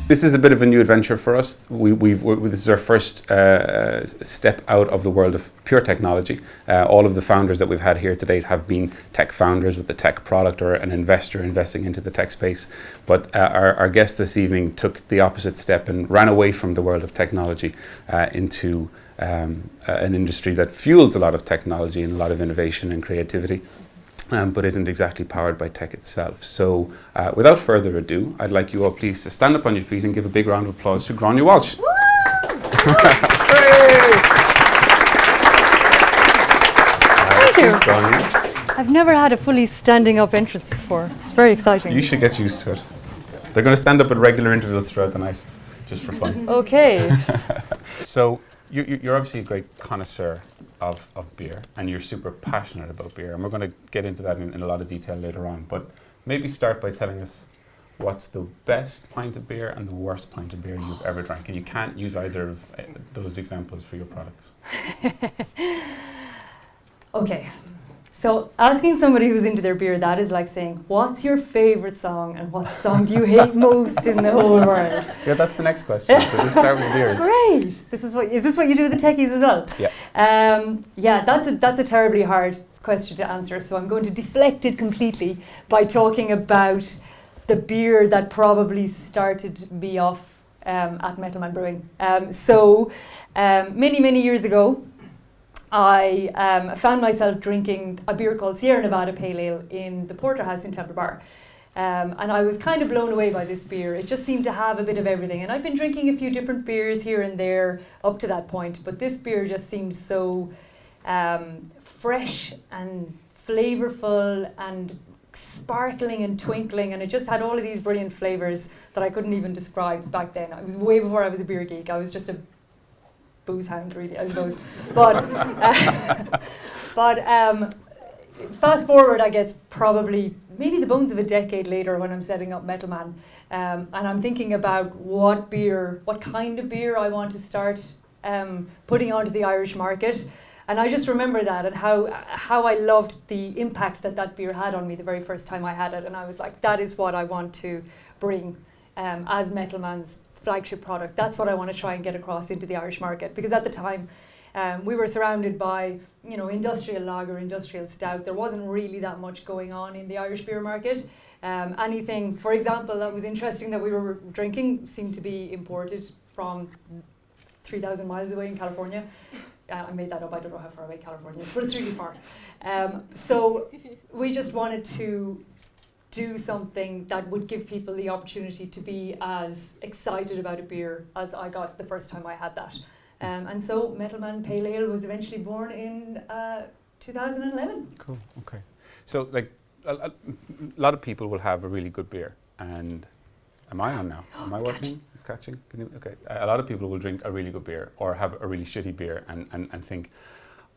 This is a bit of a new adventure for us. This is our first step out of the world of pure technology. All of the founders that we've had here to date have been tech founders with a tech product or an investor investing into the tech space. But our guest this evening took the opposite step and ran away from the world of technology into an industry that fuels a lot of technology and a lot of innovation and creativity. But isn't exactly powered by tech itself. So without further ado, I'd like you all please to stand up on your feet and give a big round of applause to Gra inne Walsh. Thank you. I've never had a fully standing up entrance before. It's very exciting. You should get used to it. They're going to stand up at regular intervals throughout the night, just for fun. Okay. So you're obviously a great connoisseur of beer, and you're super passionate about beer, and we're going to get into that in a lot of detail later on, but maybe start by telling us what's the best pint of beer and the worst pint of beer you've ever drank, and you can't use either of those examples for your products. Okay, so asking somebody who's into their beer, that is like saying, what's your favourite song and what song do you hate most in the whole world? Yeah, that's the next question, so let's start with beers. Great, is this what you do with the techies as well? Yeah. Yeah, that's a terribly hard question to answer, so I'm going to deflect it completely by talking about the beer that probably started me off at Metalman Brewing. Many years ago, I found myself drinking a beer called Sierra Nevada Pale Ale in the Porterhouse in Temple Bar. And I was kind of blown away by this beer. It just seemed to have a bit of everything. And I've been drinking a few different beers here and there up to that point, but this beer just seemed so fresh and flavorful and sparkling and twinkling, and it just had all of these brilliant flavors that I couldn't even describe back then. It was way before I was a beer geek. I was just a booze hound, really, I suppose. But fast forward, I guess, probably maybe the bones of a decade later when I'm setting up Metalman, and I'm thinking about what kind of beer I want to start putting onto the Irish market. And I just remember that and how I loved the impact that beer had on me the very first time I had it. And I was like, that is what I want to bring as Metalman's flagship product. That's what I want to try and get across into the Irish market. Because at the time, we were surrounded by, industrial lager, industrial stout. There wasn't really that much going on in the Irish beer market. Anything, for example, that was interesting that we were drinking seemed to be imported from 3,000 miles away in California. I made that up, I don't know how far away California is, but it's really far. So we just wanted to do something that would give people the opportunity to be as excited about a beer as I got the first time I had that. And so Metalman Pale Ale was eventually born in 2011. Cool, okay. So like a lot of people will have a really good beer, and am I on now? Am I working? It's catching? Okay. A lot of people will drink a really good beer or have a really shitty beer and think,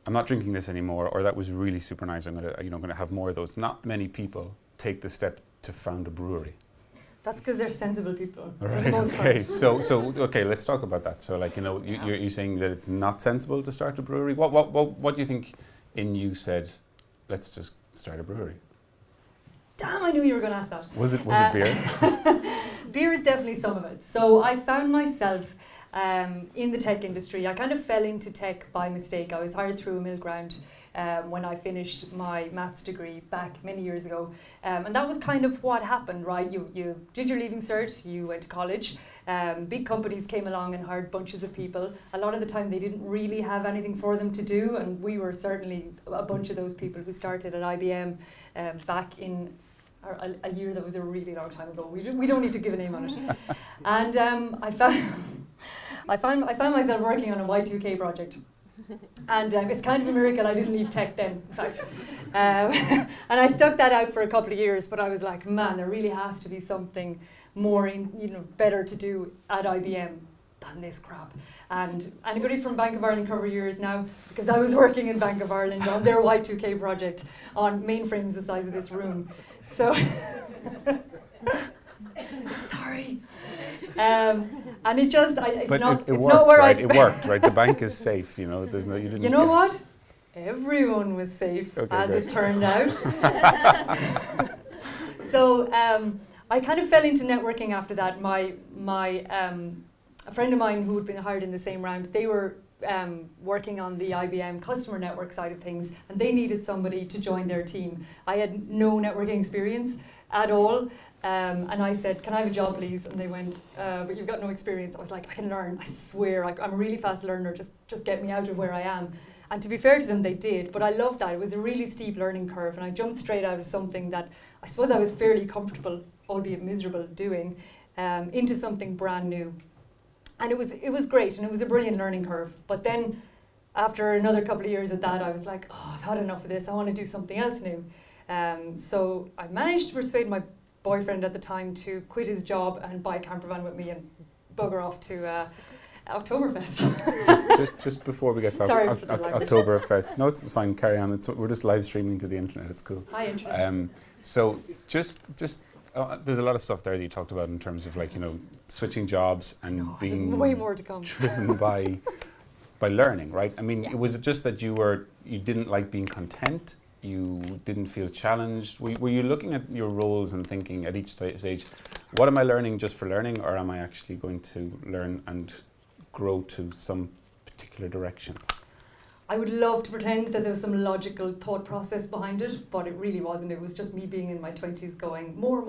I'm not drinking this anymore, or that was really super nice, I'm gonna have more of those. Not many people take the step to found a brewery. That's because they're sensible people. Right. Okay. So okay, let's talk about that. So you're saying that it's not sensible to start a brewery. What do you think in you said, let's just start a brewery? Damn, I knew you were going to ask that. Was it beer? Beer is definitely some of it. So I found myself in the tech industry. I kind of fell into tech by mistake. I was hired through a mill ground when I finished my maths degree back many years ago. And that was kind of what happened, right? You did your leaving cert, you went to college. Big companies came along and hired bunches of people. A lot of the time they didn't really have anything for them to do, and we were certainly a bunch of those people who started at IBM back in a year that was a really long time ago. We don't need to give a name on it. And I found myself working on a Y2K project. And it's kind of a miracle I didn't leave tech then, in fact. And I stuck that out for a couple of years, but I was like, man, there really has to be something more, better to do at IBM than this crap. And anybody from Bank of Ireland cover yours now? Because I was working in Bank of Ireland on their Y2K project on mainframes the size of this room. So, sorry. And it just, it's not where right? It worked, right? The bank is safe, there's no, you didn't. You know what? Everyone was safe, as it turned out. So I kind of fell into networking after that. A friend of mine who had been hired in the same round, they were working on the IBM customer network side of things, and they needed somebody to join their team. I had no networking experience at all, and I said, can I have a job please? And they went, but you've got no experience. I was like, I can learn, I swear, I'm a really fast learner, just get me out of where I am. And to be fair to them, they did, but I loved that. It was a really steep learning curve, and I jumped straight out of something that I suppose I was fairly comfortable, albeit miserable, doing, into something brand new. And it was great, and it was a brilliant learning curve. But then, after another couple of years at that, I was like, oh, I've had enough of this. I want to do something else new. So I managed to persuade my boyfriend at the time to quit his job and buy a camper van with me and bugger off to Oktoberfest. just before we get to Sorry Oktoberfest. No, it's fine. Carry on. We're just live streaming to the internet. It's cool. Hi, internet. So just there's a lot of stuff there that you talked about in terms of switching jobs and being way more to come. driven by learning, right? I mean, Yeah. was it just that you didn't like being content? You didn't feel challenged? Were you looking at your roles and thinking at each stage, what am I learning just for learning, or am I actually going to learn and grow to some particular direction? I would love to pretend that there was some logical thought process behind it, but it really wasn't. It was just me being in my 20s going, more.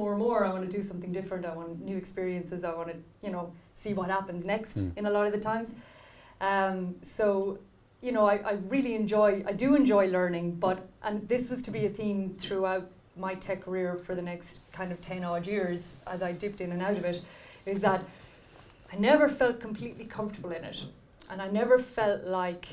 I want to do something different. I want new experiences. I want to, see what happens next in a lot of the times. I do enjoy learning, and this was to be a theme throughout my tech career for the next kind of 10 odd years as I dipped in and out of it, is that I never felt completely comfortable in it. And I never felt like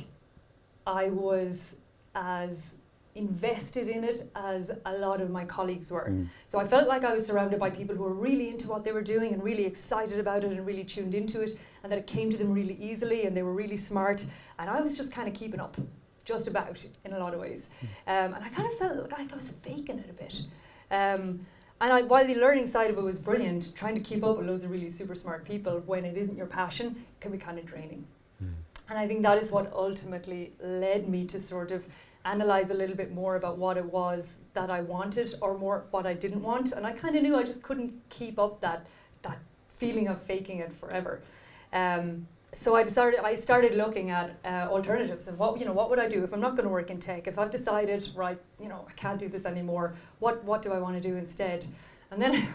I was as invested in it as a lot of my colleagues were. So I felt like I was surrounded by people who were really into what they were doing and really excited about it and really tuned into it, and that it came to them really easily and they were really smart, and I was just kind of keeping up, just about, in a lot of ways. And I kind of felt like I was faking it a bit. While the learning side of it was brilliant, trying to keep up with loads of really super smart people when it isn't your passion can be kind of draining. And I think that is what ultimately led me to sort of analyse a little bit more about what it was that I wanted, or more what I didn't want. And I kind of knew I just couldn't keep up that feeling of faking it forever. So I started looking at alternatives and what would I do if I'm not going to work in tech? If I've decided, right, I can't do this anymore, what do I want to do instead? And then,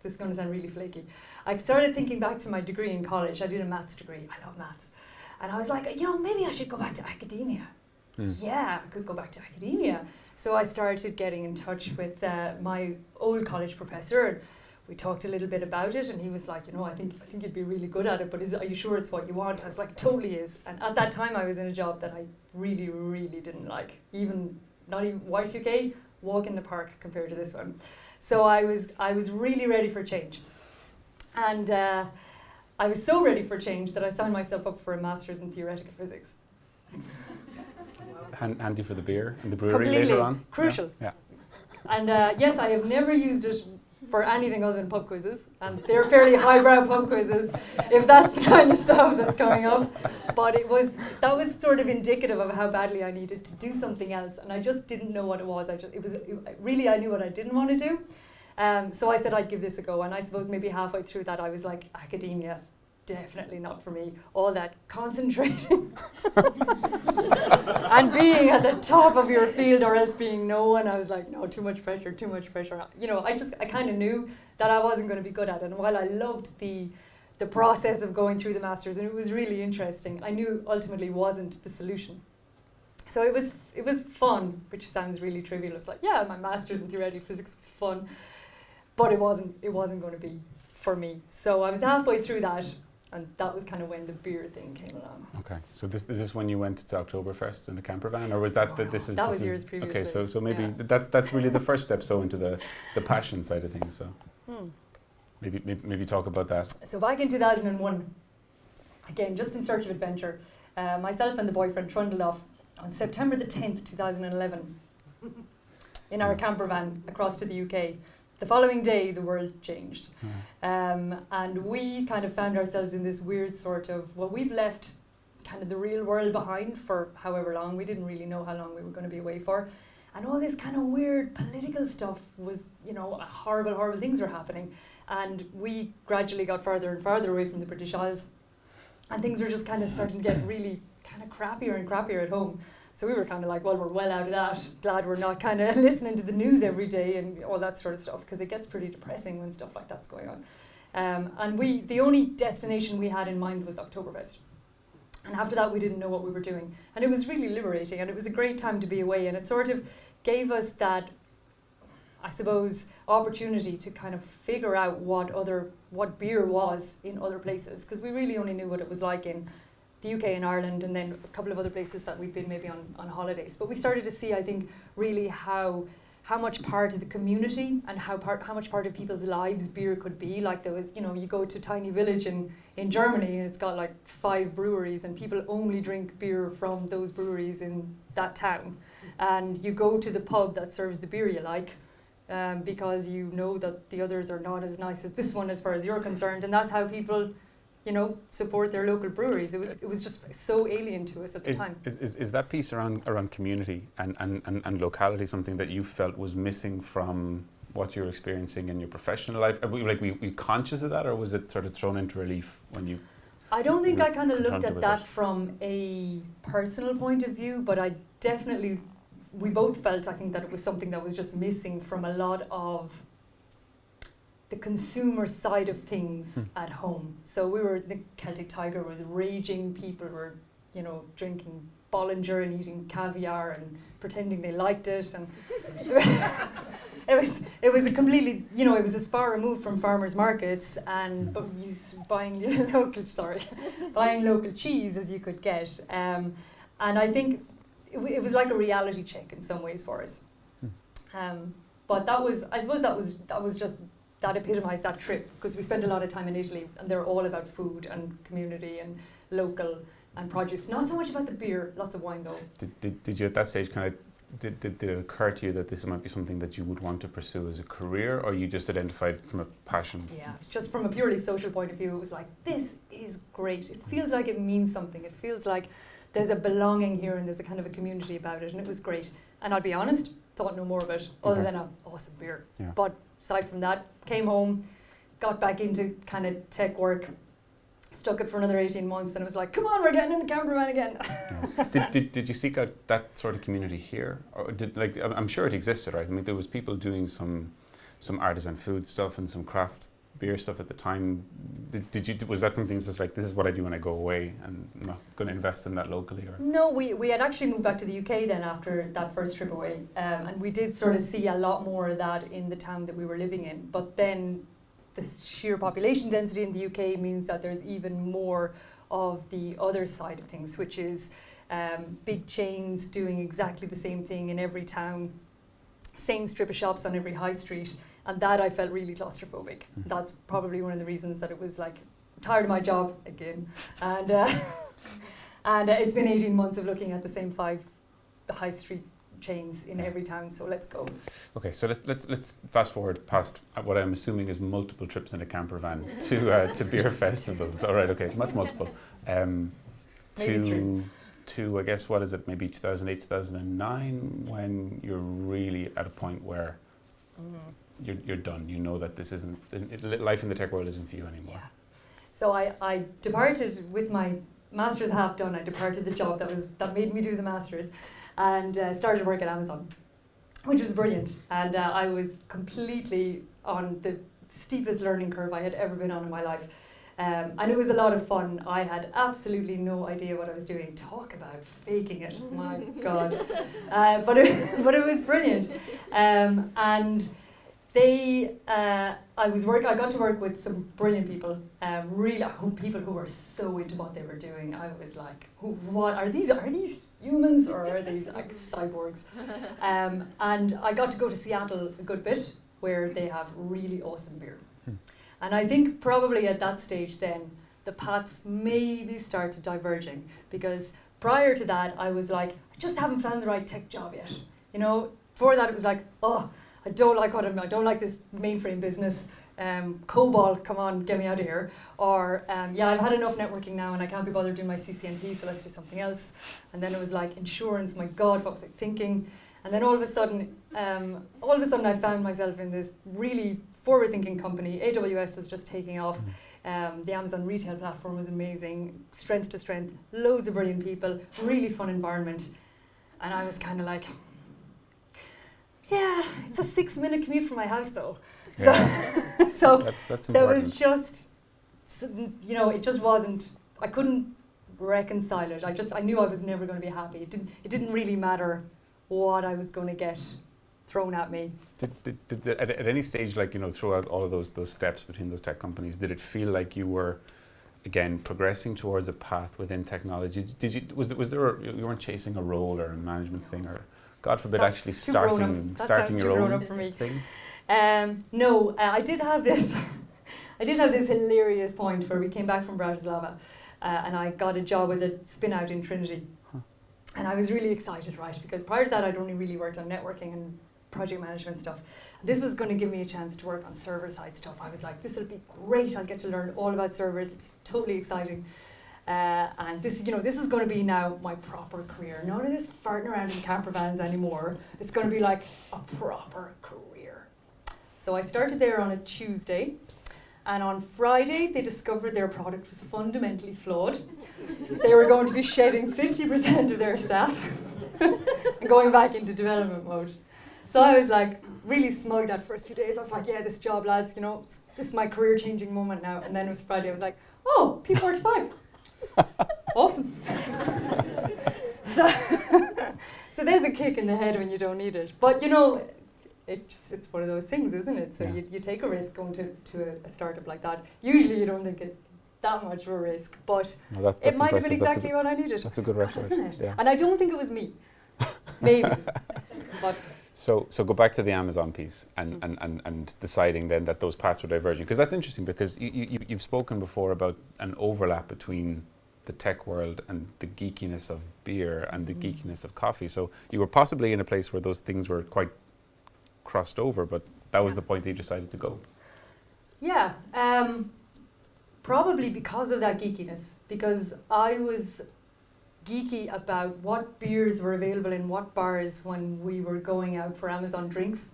this is going to sound really flaky, I started thinking back to my degree in college. I did a maths degree. I love maths. And I was like, maybe I should go back to academia. Yeah, I could go back to academia. So I started getting in touch with my old college professor. We talked a little bit about it, and he was like, I think you'd be really good at it, but are you sure it's what you want? I was like, totally is. And at that time, I was in a job that I really, really didn't like. Not even Y2K, walk in the park compared to this one. So I was really ready for change. And I was so ready for change that I signed myself up for a master's in theoretical physics. Handy for the beer and the brewery Completely later on. Crucial. Yeah. And yes, I have never used it for anything other than pub quizzes, and they're fairly highbrow pub quizzes, if that's the kind of stuff that's coming up. But that was sort of indicative of how badly I needed to do something else, and I just didn't know what it was. I knew what I didn't want to do. So I said I'd give this a go, and I suppose maybe halfway through that I was like, academia, definitely not for me. All that concentrating and being at the top of your field or else being no one, I was like, no, too much pressure. I kind of knew that I wasn't going to be good at it. And while I loved the process of going through the masters, and it was really interesting, I knew ultimately wasn't the solution. So it was fun, which sounds really trivial. It was like, yeah, my master's in theoretical physics was fun, but it wasn't going to be for me. So I was halfway through that, and that was kind of when the beer thing came along. Okay, so is this when you went to Oktoberfest in the camper van, or was that that was years previously? Okay, so maybe that's really the first step. So into the passion side of things. So maybe talk about that. So back in 2001, again just in search of adventure, myself and the boyfriend trundled off on September the 10th, 2011, in our camper van across to the UK. The following day, the world changed. And we kind of found ourselves in this weird sort of, we've left kind of the real world behind for however long. We didn't really know how long we were going to be away for. And all this kind of weird political stuff was, horrible things were happening. And we gradually got further and further away from the British Isles. And things were just kind of starting to get really kind of crappier and crappier at home. So we were kind of like, well, we're well out of that. Glad we're not kind of listening to the news every day and all that sort of stuff, because it gets pretty depressing when stuff like that's going on. And the only destination we had in mind was Oktoberfest. And after that, we didn't know what we were doing. And it was really liberating, and it was a great time to be away. And it sort of gave us that, I suppose, opportunity to kind of figure out what beer was in other places, because we really only knew what it was like in the UK and Ireland, and then a couple of other places that we've been maybe on holidays. But we started to see, I think, really how much part of the community and how much part of people's lives beer could be. Like there was, you go to a tiny village in Germany and it's got like 5 breweries, and people only drink beer from those breweries in that town. And you go to the pub that serves the beer you like, because you know that the others are not as nice as this one as far as you're concerned. And that's how people, support their local breweries. It was just so alien to us at the time. Is that piece around community and locality something that you felt was missing from what you're experiencing in your professional life? Were you conscious of that, or was it sort of thrown into relief when you... I don't think I kind of looked at that from a personal point of view, but I definitely, we both felt, I think, that it was something that was just missing from a lot of the consumer side of things at home. So the Celtic Tiger was raging, people were, drinking Bollinger and eating caviar and pretending they liked it, and it was a completely, it was as far removed from farmers markets and buying local cheese as you could get, and I think it was like a reality check in some ways for us. But I suppose that was just. That epitomised that trip, because we spent a lot of time in Italy, and they're all about food and community and local and produce. Not so much about the beer, lots of wine though. Did you at that stage did it occur to you that this might be something that you would want to pursue as a career, or you just identified from a passion? Yeah, just from a purely social point of view, it was like, this is great. It feels like it means something. It feels like there's a belonging here and there's a kind of a community about it, and it was great. And I'll be honest, thought no more of it other than an awesome beer. Yeah. But aside from that, came home, got back into kind of tech work, stuck it for another 18 months, and it was like, come on, we're getting in the camper van again. Yeah. Did you seek out that sort of community here, or I'm sure it existed, right? I mean, there was people doing some artisan food stuff and some craft beer stuff at the time. Was that something just like, this is what I do when I go away, and I'm not going to invest in that locally? Or? No, we had actually moved back to the UK then after that first trip away, and we did sort of see a lot more of that in the town that we were living in. But then the sheer population density in the UK means that there's even more of the other side of things, which is big chains doing exactly the same thing in every town, same strip of shops on every high street. And that I felt really claustrophobic. That's probably one of the reasons that it was like, I'm tired of my job again. And and it's been 18 months of looking at the same 5 high street chains in every town, so let's go. Okay, so let's fast forward past what I'm assuming is multiple trips in a camper van to beer festivals. All right, okay, that's multiple. To I guess, what is it, maybe 2008, 2009, when you're really at a point where you're done. You know that this isn't, life in the tech world isn't for you anymore. Yeah. So I departed with my master's half done. I departed the job that made me do the master's, and started work at Amazon, which was brilliant. And I was completely on the steepest learning curve I had ever been on in my life. And it was a lot of fun. I had absolutely no idea what I was doing. Talk about faking it, my God. But it was brilliant. And I got to work with some brilliant people, really people who were so into what they were doing. I was like, what are these humans, or are they like cyborgs? And I got to go to Seattle a good bit, where they have really awesome beer. And I think probably at that stage then, the paths maybe started diverging, because prior to that, I was like, I just haven't found the right tech job yet. Before that it was like, oh, I don't like this mainframe business. COBOL, come on, get me out of here. Or, I've had enough networking now and I can't be bothered doing my CCNP, so let's do something else. And then it was like, insurance, my God, what was I thinking? And then all of a sudden I found myself in this really forward-thinking company. AWS was just taking off. The Amazon retail platform was amazing, strength to strength, loads of brilliant people, really fun environment. And I was kind of like, yeah, it's a 6-minute commute from my house though. Yeah. So that's there important. was just, it just wasn't, I couldn't reconcile it. I knew I was never going to be happy. It didn't really matter what I was going to get thrown at me. Did at any stage, throughout all of those steps between those tech companies, did it feel like you were, again, progressing towards a path within technology? Was there you weren't chasing a role or a management thing, or God forbid, That's actually too starting your own for me. thing? No, I did have this. I did have this hilarious point where we came back from Bratislava, and I got a job with a spin out in Trinity, and I was really excited, right? Because prior to that, I'd only really worked on networking and project management stuff. This was going to give me a chance to work on server side stuff. I was like, this will be great. I'll get to learn all about servers. It'll be totally exciting. And this is going to be now my proper career. None of this farting around in camper vans anymore. It's going to be like a proper career. So I started there on a Tuesday, and on Friday they discovered their product was fundamentally flawed. They were going to be shedding 50% of their staff and going back into development mode. So I was like really smug that first few days. I was like, yeah, this job, lads, this is my career-changing moment now. And then it was Friday. I was like, oh, P45. Awesome. So there's a kick in the head when you don't need it. But it's one of those things, isn't it? So Yeah. you take a risk going to a startup like that. Usually you don't think it's that much of a risk, but it might have been exactly what I needed. That's a good record, isn't it? yeah. And I don't think it was me. Maybe. But So go back to the Amazon piece and deciding then that those paths were diverging, because that's interesting, because you've spoken before about an overlap between the tech world and the geekiness of beer and the geekiness of coffee. So you were possibly in a place where those things were quite crossed over, but that was the point that you decided to go. yeah, probably because of that geekiness, because I was geeky about what beers were available in what bars when we were going out for Amazon drinks,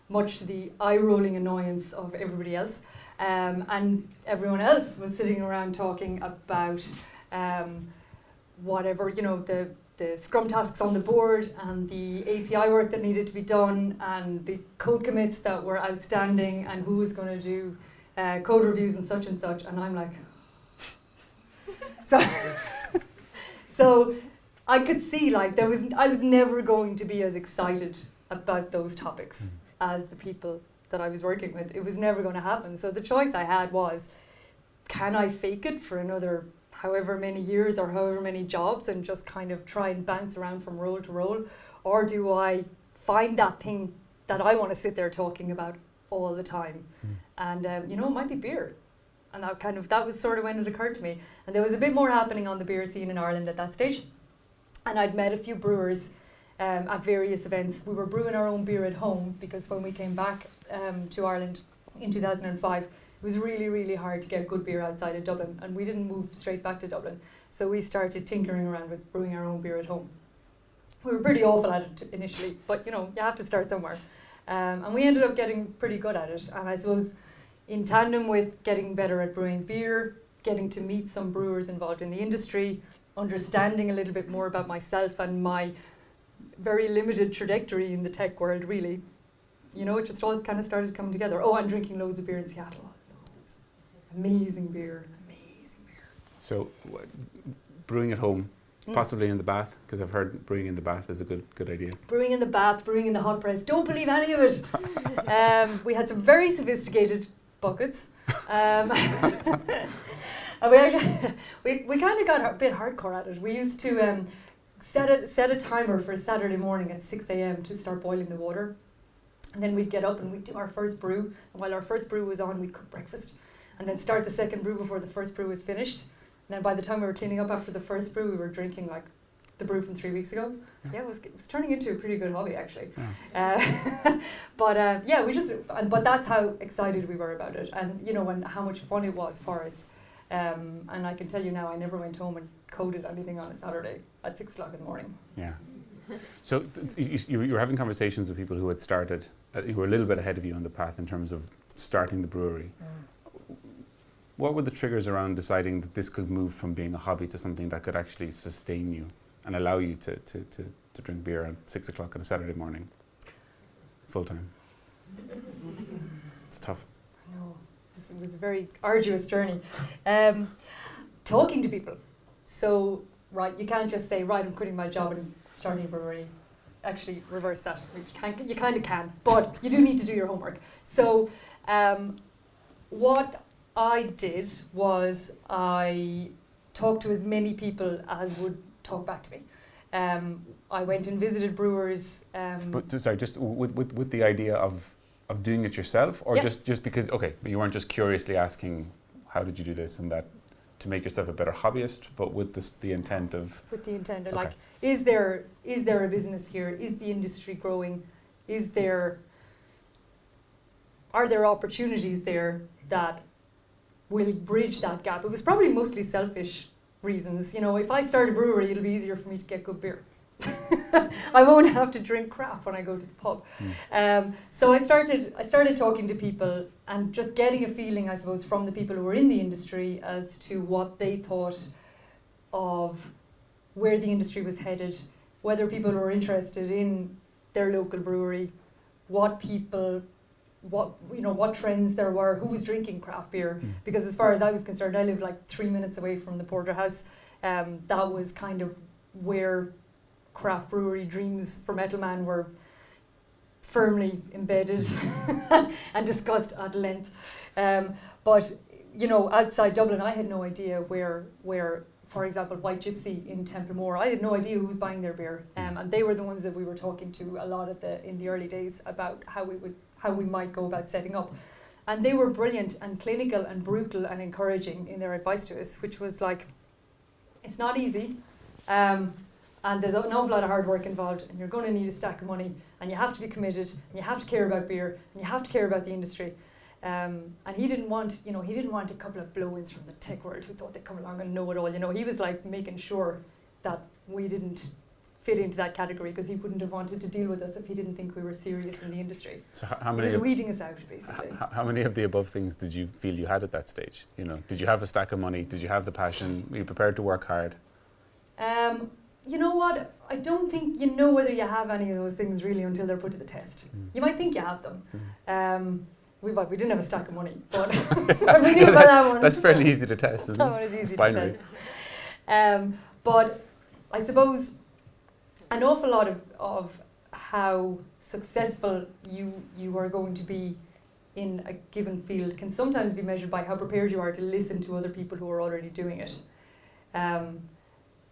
much to the eye-rolling annoyance of everybody else. And everyone else was sitting around talking about whatever, the scrum tasks on the board and the API work that needed to be done and the code commits that were outstanding and who was going to do code reviews and such. And I'm like, So I could see I was never going to be as excited about those topics as the people that I was working with. It was never going to happen. So the choice I had was, can I fake it for another however many years or however many jobs and just kind of try and bounce around from role to role? Or do I find that thing that I want to sit there talking about all the time? And, it might be beer. And that was sort of when it occurred to me. And there was a bit more happening on the beer scene in Ireland at that stage. And I'd met a few brewers at various events. We were brewing our own beer at home because when we came back to Ireland in 2005, it was really, really hard to get good beer outside of Dublin. And we didn't move straight back to Dublin. So we started tinkering around with brewing our own beer at home. We were pretty awful at it initially, but you have to start somewhere. And we ended up getting pretty good at it. And I suppose in tandem with getting better at brewing beer, getting to meet some brewers involved in the industry, understanding a little bit more about myself and my very limited trajectory in the tech world, really, it just all kind of started coming together. Oh, I'm drinking loads of beer in Seattle. Loads. Amazing beer. So brewing at home, possibly in the bath, because I've heard brewing in the bath is a good idea. Brewing in the bath, brewing in the hot press. Don't believe any of it. We had some very sophisticated buckets. And we kind of got a bit hardcore at it. We used to set a timer for Saturday morning at 6 a.m. to start boiling the water. And then we'd get up and we'd do our first brew. And while our first brew was on, we'd cook breakfast. And then start the second brew before the first brew was finished. And then by the time we were cleaning up after the first brew, we were drinking the brew from 3 weeks ago. Yeah, it was turning into a pretty good hobby, actually. Yeah. But that's how excited we were about it. And, and how much fun it was for us. And I can tell you now, I never went home and coded anything on a Saturday at 6 o'clock in the morning. Yeah. So you were having conversations with people who had started, who were a little bit ahead of you on the path in terms of starting the brewery. What were the triggers around deciding that this could move from being a hobby to something that could actually sustain you and allow you to drink beer at 6 o'clock on a Saturday morning, full time? It's tough. I know. It was a very arduous journey. Talking to people. So, right, you can't just say, right, I'm quitting my job and starting a brewery. Actually, reverse that. You kind of can, but you do need to do your homework. So, what I did was I talked to as many people as would talk back to me. I went and visited brewers. But sorry, just with the idea of doing it yourself, or just because, okay, but you weren't just curiously asking, how did you do this and that, to make yourself a better hobbyist, but with the intent of... With the intent of, okay. like, is there a business here? Is the industry growing? Are there opportunities there that will bridge that gap? It was probably mostly selfish reasons. You know, if I start a brewery, it'll be easier for me to get good beer. I won't have to drink crap when I go to the pub. So I started talking to people and just getting a feeling, I suppose, from the people who were in the industry as to what they thought of where the industry was headed, whether people were interested in their local brewery, what trends there were, who was drinking craft beer. Because as far as I was concerned, I lived like 3 minutes away from the porterhouse. That was kind of where craft brewery dreams for Metalman were firmly embedded and discussed at length. But, you know, outside Dublin, I had no idea where, for example, White Gypsy in Templemore, I had no idea who was buying their beer. And they were the ones that we were talking to a lot in the early days about how we might go about setting up. And they were brilliant and clinical and brutal and encouraging in their advice to us, which was like, it's not easy. And there's an awful lot of hard work involved, and you're going to need a stack of money, and you have to be committed, and you have to care about beer, and you have to care about the industry. And he didn't want a couple of blow-ins from the tech world who thought they'd come along and know it all. You know, he was like making sure that we didn't fit into that category, because he wouldn't have wanted to deal with us if he didn't think we were serious in the industry. So how many? He was weeding us out, basically. How many of the above things did you feel you had at that stage? You know, did you have a stack of money? Did you have the passion? Were you prepared to work hard? You know what? I don't think you know whether you have any of those things really until they're put to the test. You might think you have them. We didn't have a stack of money, but we knew about that one. That's fairly easy to test, isn't it? That one is easy to test. But I suppose an awful lot of how successful you are going to be in a given field can sometimes be measured by how prepared you are to listen to other people who are already doing it.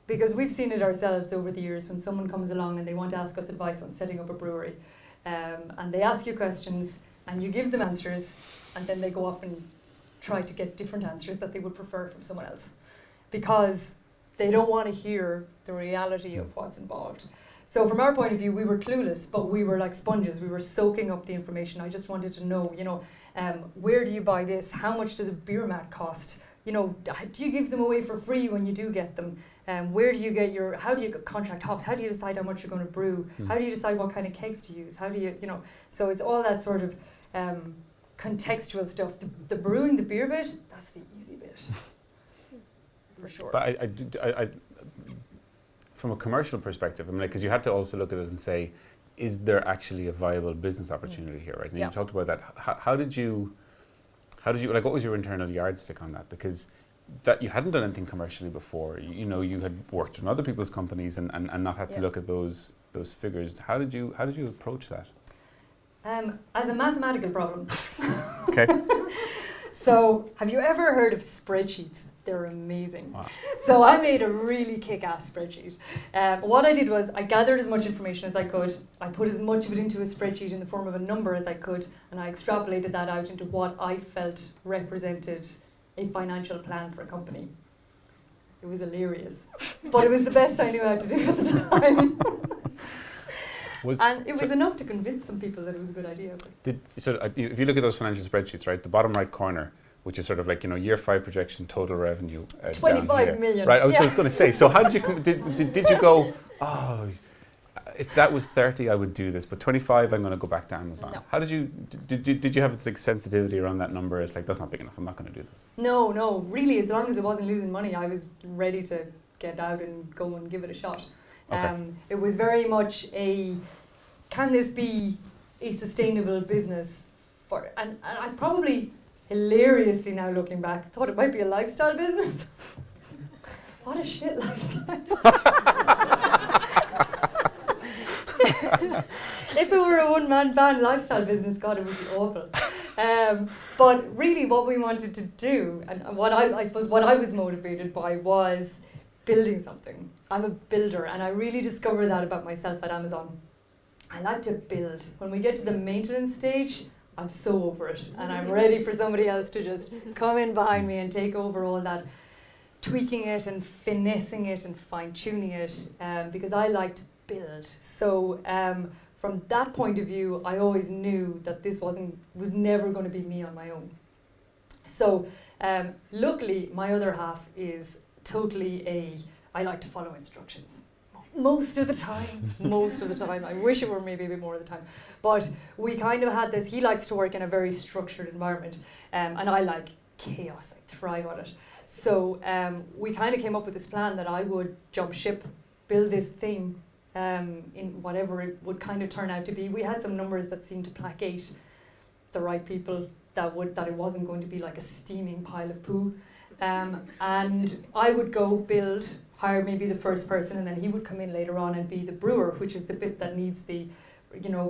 Because we've seen it ourselves over the years when someone comes along and they want to ask us advice on setting up a brewery, and they ask you questions and you give them answers, and then they go off and try to get different answers that they would prefer from someone else, because they don't want to hear the reality of what's involved. So from our point of view, we were clueless, but we were like sponges. We were soaking up the information. I just wanted to know, where do you buy this? How much does a beer mat cost? You know, do you give them away for free when you do get them? Where do you get how do you contract hops? How do you decide how much you're going to brew? How do you decide what kind of kegs to use? How do you, so it's all that sort of contextual stuff. The brewing, the beer bit, that's the easy bit, for sure. But I from a commercial perspective, I mean, because you had to also look at it and say, is there actually a viable business opportunity here, right? And you talked about that. How did you, like, what was your internal yardstick on that? Because that you hadn't done anything commercially before. You had worked in other people's companies and not had to look at those figures. How did you approach that? As a mathematical problem. Okay. So, have you ever heard of spreadsheets? They're amazing. Wow. So I made a really kick-ass spreadsheet. What I did was I gathered as much information as I could. I put as much of it into a spreadsheet in the form of a number as I could, and I extrapolated that out into what I felt represented a financial plan for a company. It was hilarious, but it was the best I knew how to do at the time. And it was enough to convince some people that it was a good idea. If you look at those financial spreadsheets, right, the bottom right corner, which is sort of like, year 5 projection total revenue. 25 million. Right, I was going to say, so how did you, did you go, if that was 30, I would do this, but 25, I'm going to go back to Amazon. No. How did you have a sensitivity around that number? It's like, that's not big enough, I'm not going to do this. No, really, as long as it wasn't losing money, I was ready to get out and go and give it a shot. Okay. It was very much can this be a sustainable business? And I probably, hilariously now looking back, thought it might be a lifestyle business. What a shit lifestyle. If it were a one-man band lifestyle business, God, it would be awful. But really what we wanted to do, and what I suppose what I was motivated by was building something. I'm a builder, and I really discovered that about myself at Amazon. I like to build. When we get to the maintenance stage, I'm so over it, and I'm ready for somebody else to just come in behind me and take over all that tweaking it and finessing it and fine-tuning it, because I like to build. So from that point of view, I always knew that this was never going to be me on my own. So luckily, my other half is totally I like to follow instructions. Most of the time. I wish it were maybe a bit more of the time. But we kind of had this, he likes to work in a very structured environment, and I like chaos, I thrive on it. So we kind of came up with this plan that I would jump ship, build this thing in whatever it would kind of turn out to be. We had some numbers that seemed to placate the right people, that it wasn't going to be like a steaming pile of poo. And I would go build, hire maybe the first person, and then he would come in later on and be the brewer, which is the bit that needs the,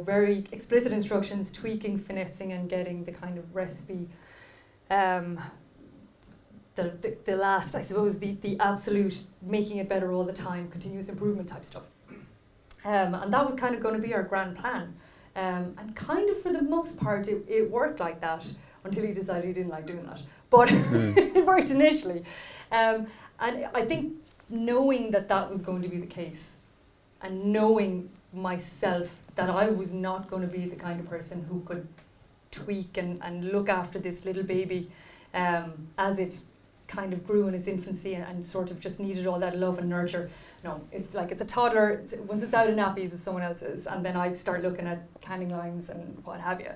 very explicit instructions, tweaking, finessing, and getting the kind of recipe, the last, I suppose, the absolute making it better all the time, continuous improvement type stuff. And that was kind of going to be our grand plan. And kind of for the most part, it worked like that until he decided he didn't like doing that. But it worked initially. And I think knowing that was going to be the case, and knowing myself that I was not going to be the kind of person who could tweak and look after this little baby as it kind of grew in its infancy and sort of just needed all that love and nurture. No, it's like it's a toddler. Once it's out of nappies, it's someone else's, and then I start looking at canning lines and what have you.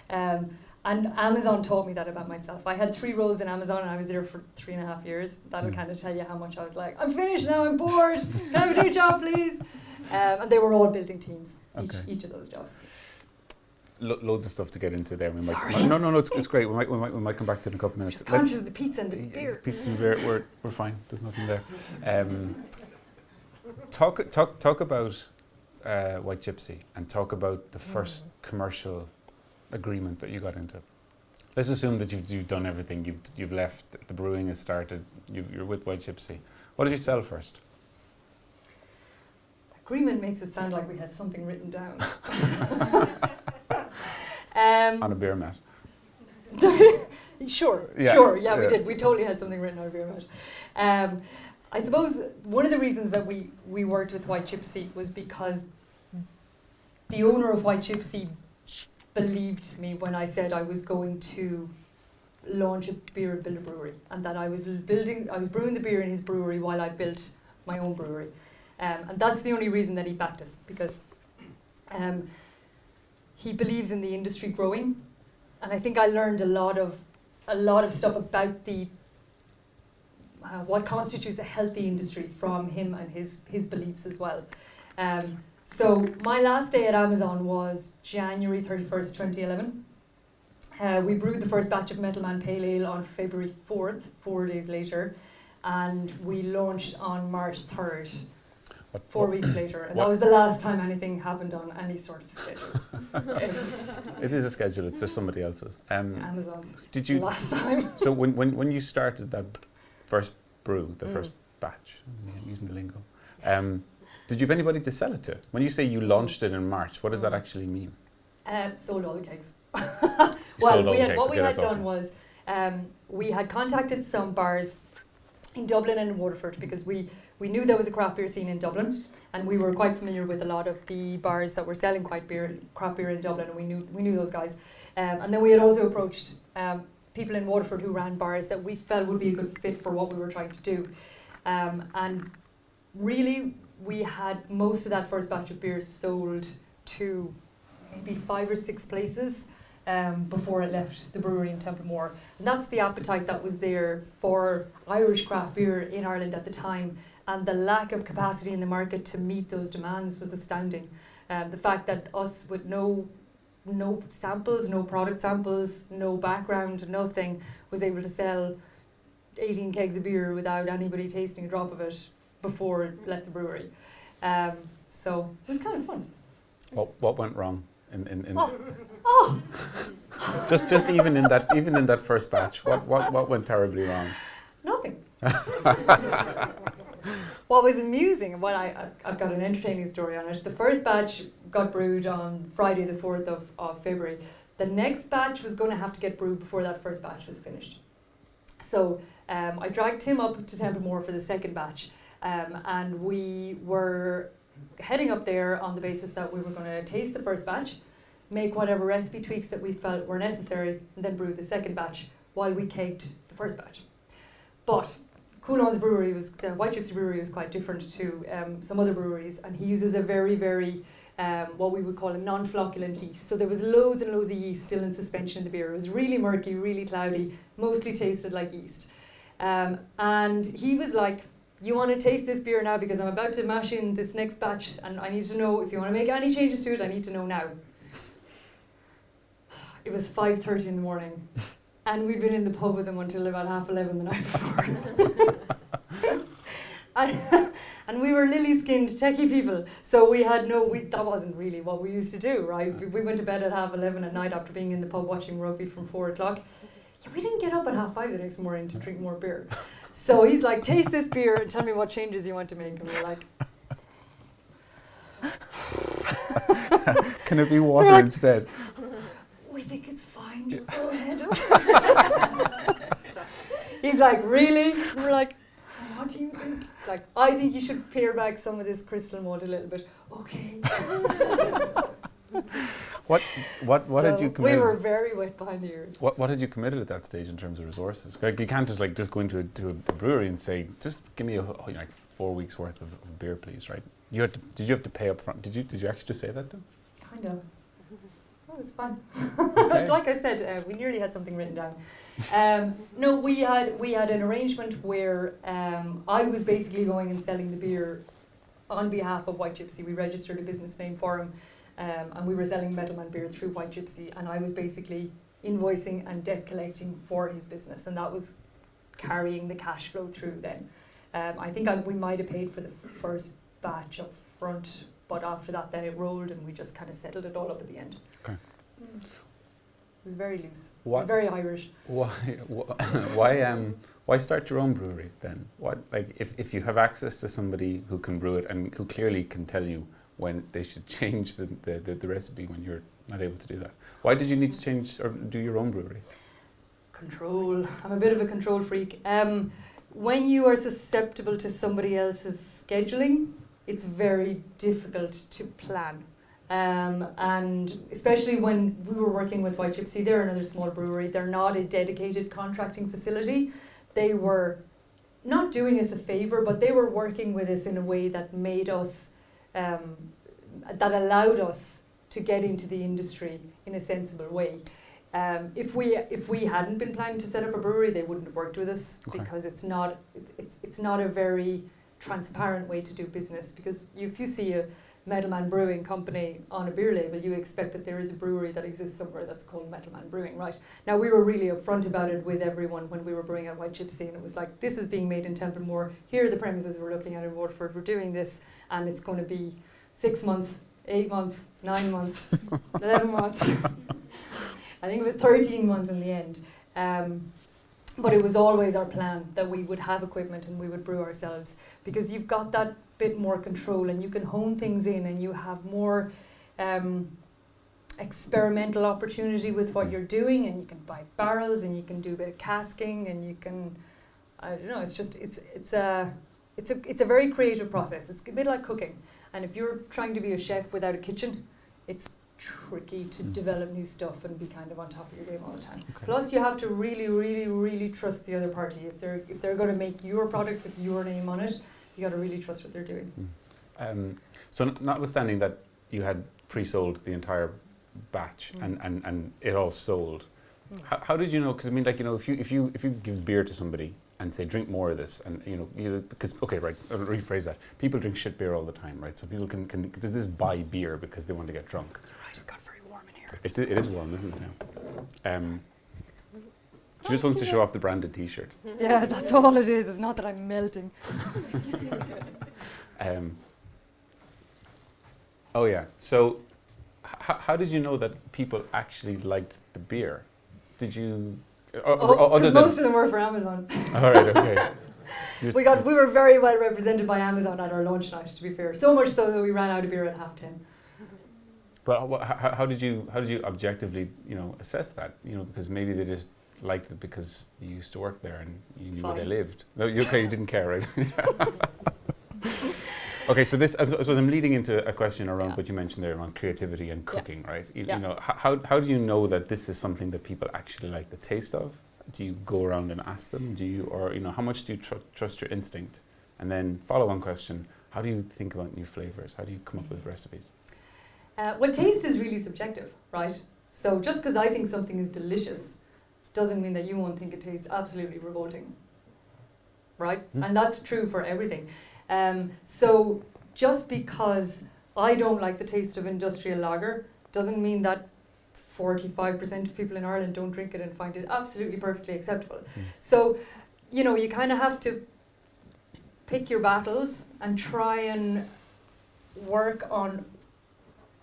And Amazon taught me that about myself. I had 3 roles in Amazon, and I was there for 3.5 years. That'll kind of tell you how much I was like, I'm finished now, I'm bored, can I have a new job, please? And they were all building teams, each of those jobs. Loads of stuff to get into there. No, it's great. We might come back to it in a couple of minutes. Just conscious of the pizza and the beer. Pizza and beer, we're fine. There's nothing there. Talk about White Gypsy, and talk about the first commercial agreement that you got into. Let's assume that you've done everything. You've left. The brewing has started. You're with White Gypsy. What did you sell first? Agreement makes it sound like we had something written down. On a beer mat. Sure, we did. We totally had something written on a beer mat. I suppose one of the reasons that we worked with White Gypsy was because the owner of White Gypsy believed me when I said I was going to launch a beer and build a brewery, and that I was brewing the beer in his brewery while I built my own brewery. And that's the only reason that he backed us, because he believes in the industry growing, and I think I learned a lot of stuff about the what constitutes a healthy industry from him and his beliefs as well. So my last day at Amazon was January 31st, 2011. We brewed the first batch of Metalman Pale Ale on February 4th, 4 days later, and we launched on March 3rd. 4 weeks later, and that was the last time anything happened on any sort of schedule. It is a schedule, it's just somebody else's. Amazon's. Did you last time? So when you started that first brew, the first batch, I'm using the lingo, did you have anybody to sell it to? When you say you launched it in March, what does that actually mean? Sold all the kegs. Well, what we had done was we had contacted some bars in Dublin and in Waterford, because we knew there was a craft beer scene in Dublin, and we were quite familiar with a lot of the bars that were selling craft beer in Dublin, and we knew those guys. And then we had also approached people in Waterford who ran bars that we felt would be a good fit for what we were trying to do. And really, we had most of that first batch of beer sold to maybe 5 or 6 places before it left the brewery in Templemore. And that's the appetite that was there for Irish craft beer in Ireland at the time. And the lack of capacity in the market to meet those demands was astounding. The fact that us with no samples, no product samples, no background, nothing, was able to sell 18 kegs of beer without anybody tasting a drop of it before it left the brewery. So it was kind of fun. What went wrong? Oh. just even in that first batch, what went terribly wrong? Nothing. What was amusing, and I've got an entertaining story on it. The first batch got brewed on Friday the 4th of February. The next batch was going to have to get brewed before that first batch was finished. So I dragged Tim up to Templemore for the second batch, and we were heading up there on the basis that we were going to taste the first batch, make whatever recipe tweaks that we felt were necessary, and then brew the second batch while we kegged the first batch. But Coulon's brewery the White Gypsy brewery was quite different to some other breweries, and he uses a very, very what we would call a non-flocculent yeast. So there was loads and loads of yeast still in suspension in the beer. It was really murky, really cloudy, mostly tasted like yeast. And he was like, you want to taste this beer now because I'm about to mash in this next batch and I need to know if you want to make any changes to it, I need to know now. It was 5:30 in the morning and we'd been in the pub with him until about 11:30 the night before. And we were lily-skinned, techie people, so we had that wasn't really what we used to do, right? We went to bed at 11:30 at night after being in the pub watching rugby from 4 o'clock. Yeah, we didn't get up at 5:30 the next morning to drink more beer. So he's like, taste this beer and tell me what changes you want to make. And we're like, can it be water like, instead? We think it's fine, just go ahead. He's like, really? And we're like, what do you think? It's like, I think you should pare back some of this crystal malt a little bit. Okay. What had you committed? We were very wet behind the ears. What had you committed at that stage in terms of resources? Like you can't just go into a brewery and say, just give me 4 weeks worth of beer, please, right? Did you have to pay up front? Did you actually just say that to them? Kind of. Oh, it's fun. Okay. Like I said, we nearly had something written down. No, we had an arrangement where I was basically going and selling the beer on behalf of White Gypsy. We registered a business name for him. And we were selling Metalman beer through White Gypsy, and I was basically invoicing and debt collecting for his business, and that was carrying the cash flow through then. I think we might have paid for the first batch up front, but after that then it rolled and we just kind of settled it all up at the end. Okay. It was very loose. It What? was very Irish. Why start your own brewery then? If you have access to somebody who can brew it and who clearly can tell you when they should change the recipe when you're not able to do that. Why did you need to change or do your own brewery? Control. I'm a bit of a control freak. When you are susceptible to somebody else's scheduling, it's very difficult to plan. And especially when we were working with White Gypsy, they're another small brewery. They're not a dedicated contracting facility. They were not doing us a favour, but they were working with us in a way that made us that allowed us to get into the industry in a sensible way. If we hadn't been planning to set up a brewery, they wouldn't have worked with us. Okay. Because it's not a very transparent way to do business. Because if you see a Metalman Brewing company on a beer label, you expect that there is a brewery that exists somewhere that's called Metalman Brewing, right? Now, we were really upfront about it with everyone when we were brewing at White Gypsy, and it was like, this is being made in Templemore, here are the premises we're looking at in Waterford, we're doing this, and it's going to be 6 months, 8 months, 9 months, 11 months. I think it was 13 months in the end. But it was always our plan that we would have equipment and we would brew ourselves, because you've got that bit more control and you can hone things in and you have more experimental opportunity with what you're doing, and you can buy barrels and you can do a bit of casking and you can, I don't know, it's a very creative process. It's a bit like cooking, and if you're trying to be a chef without a kitchen, it's tricky to develop new stuff and be kind of on top of your game all the time. Okay. Plus, you have to really, really, really trust the other party. If they're going to make your product with your name on it, you got to really trust what they're doing. So notwithstanding that you had pre-sold the entire batch and it all sold, how did you know? Because I mean, like, you know, if you give beer to somebody and say drink more of this, and because okay, right, I'll rephrase that. People drink shit beer all the time, right? So people can does this buy beer because they want to get drunk? Right, it got very warm in here. It is warm, isn't it? Yeah. She just wants to show off the branded T-shirt. Yeah, that's all it is. It's not that I'm melting. Oh yeah. So, how did you know that people actually liked the beer? Did you? Because most of them were for Amazon. All right. Okay. We were very well represented by Amazon at our launch night. To be fair, so much so that we ran out of beer at 10:30. But how did you objectively assess that? Because maybe they just liked it because you used to work there and you knew where they lived. No, you didn't care, right? Okay, so I'm leading into a question around what you mentioned there around creativity and cooking, right? You know, how do you know that this is something that people actually like the taste of? Do you go around and ask them? How much do you trust your instinct? And then follow-on question: how do you think about new flavors? How do you come up with recipes? Well, taste is really subjective, right? So just because I think something is delicious doesn't mean that you won't think it tastes absolutely revolting, right? And that's true for everything. So just because I don't like the taste of industrial lager doesn't mean that 45% of people in Ireland don't drink it and find it absolutely perfectly acceptable. So, you kind of have to pick your battles and try and work on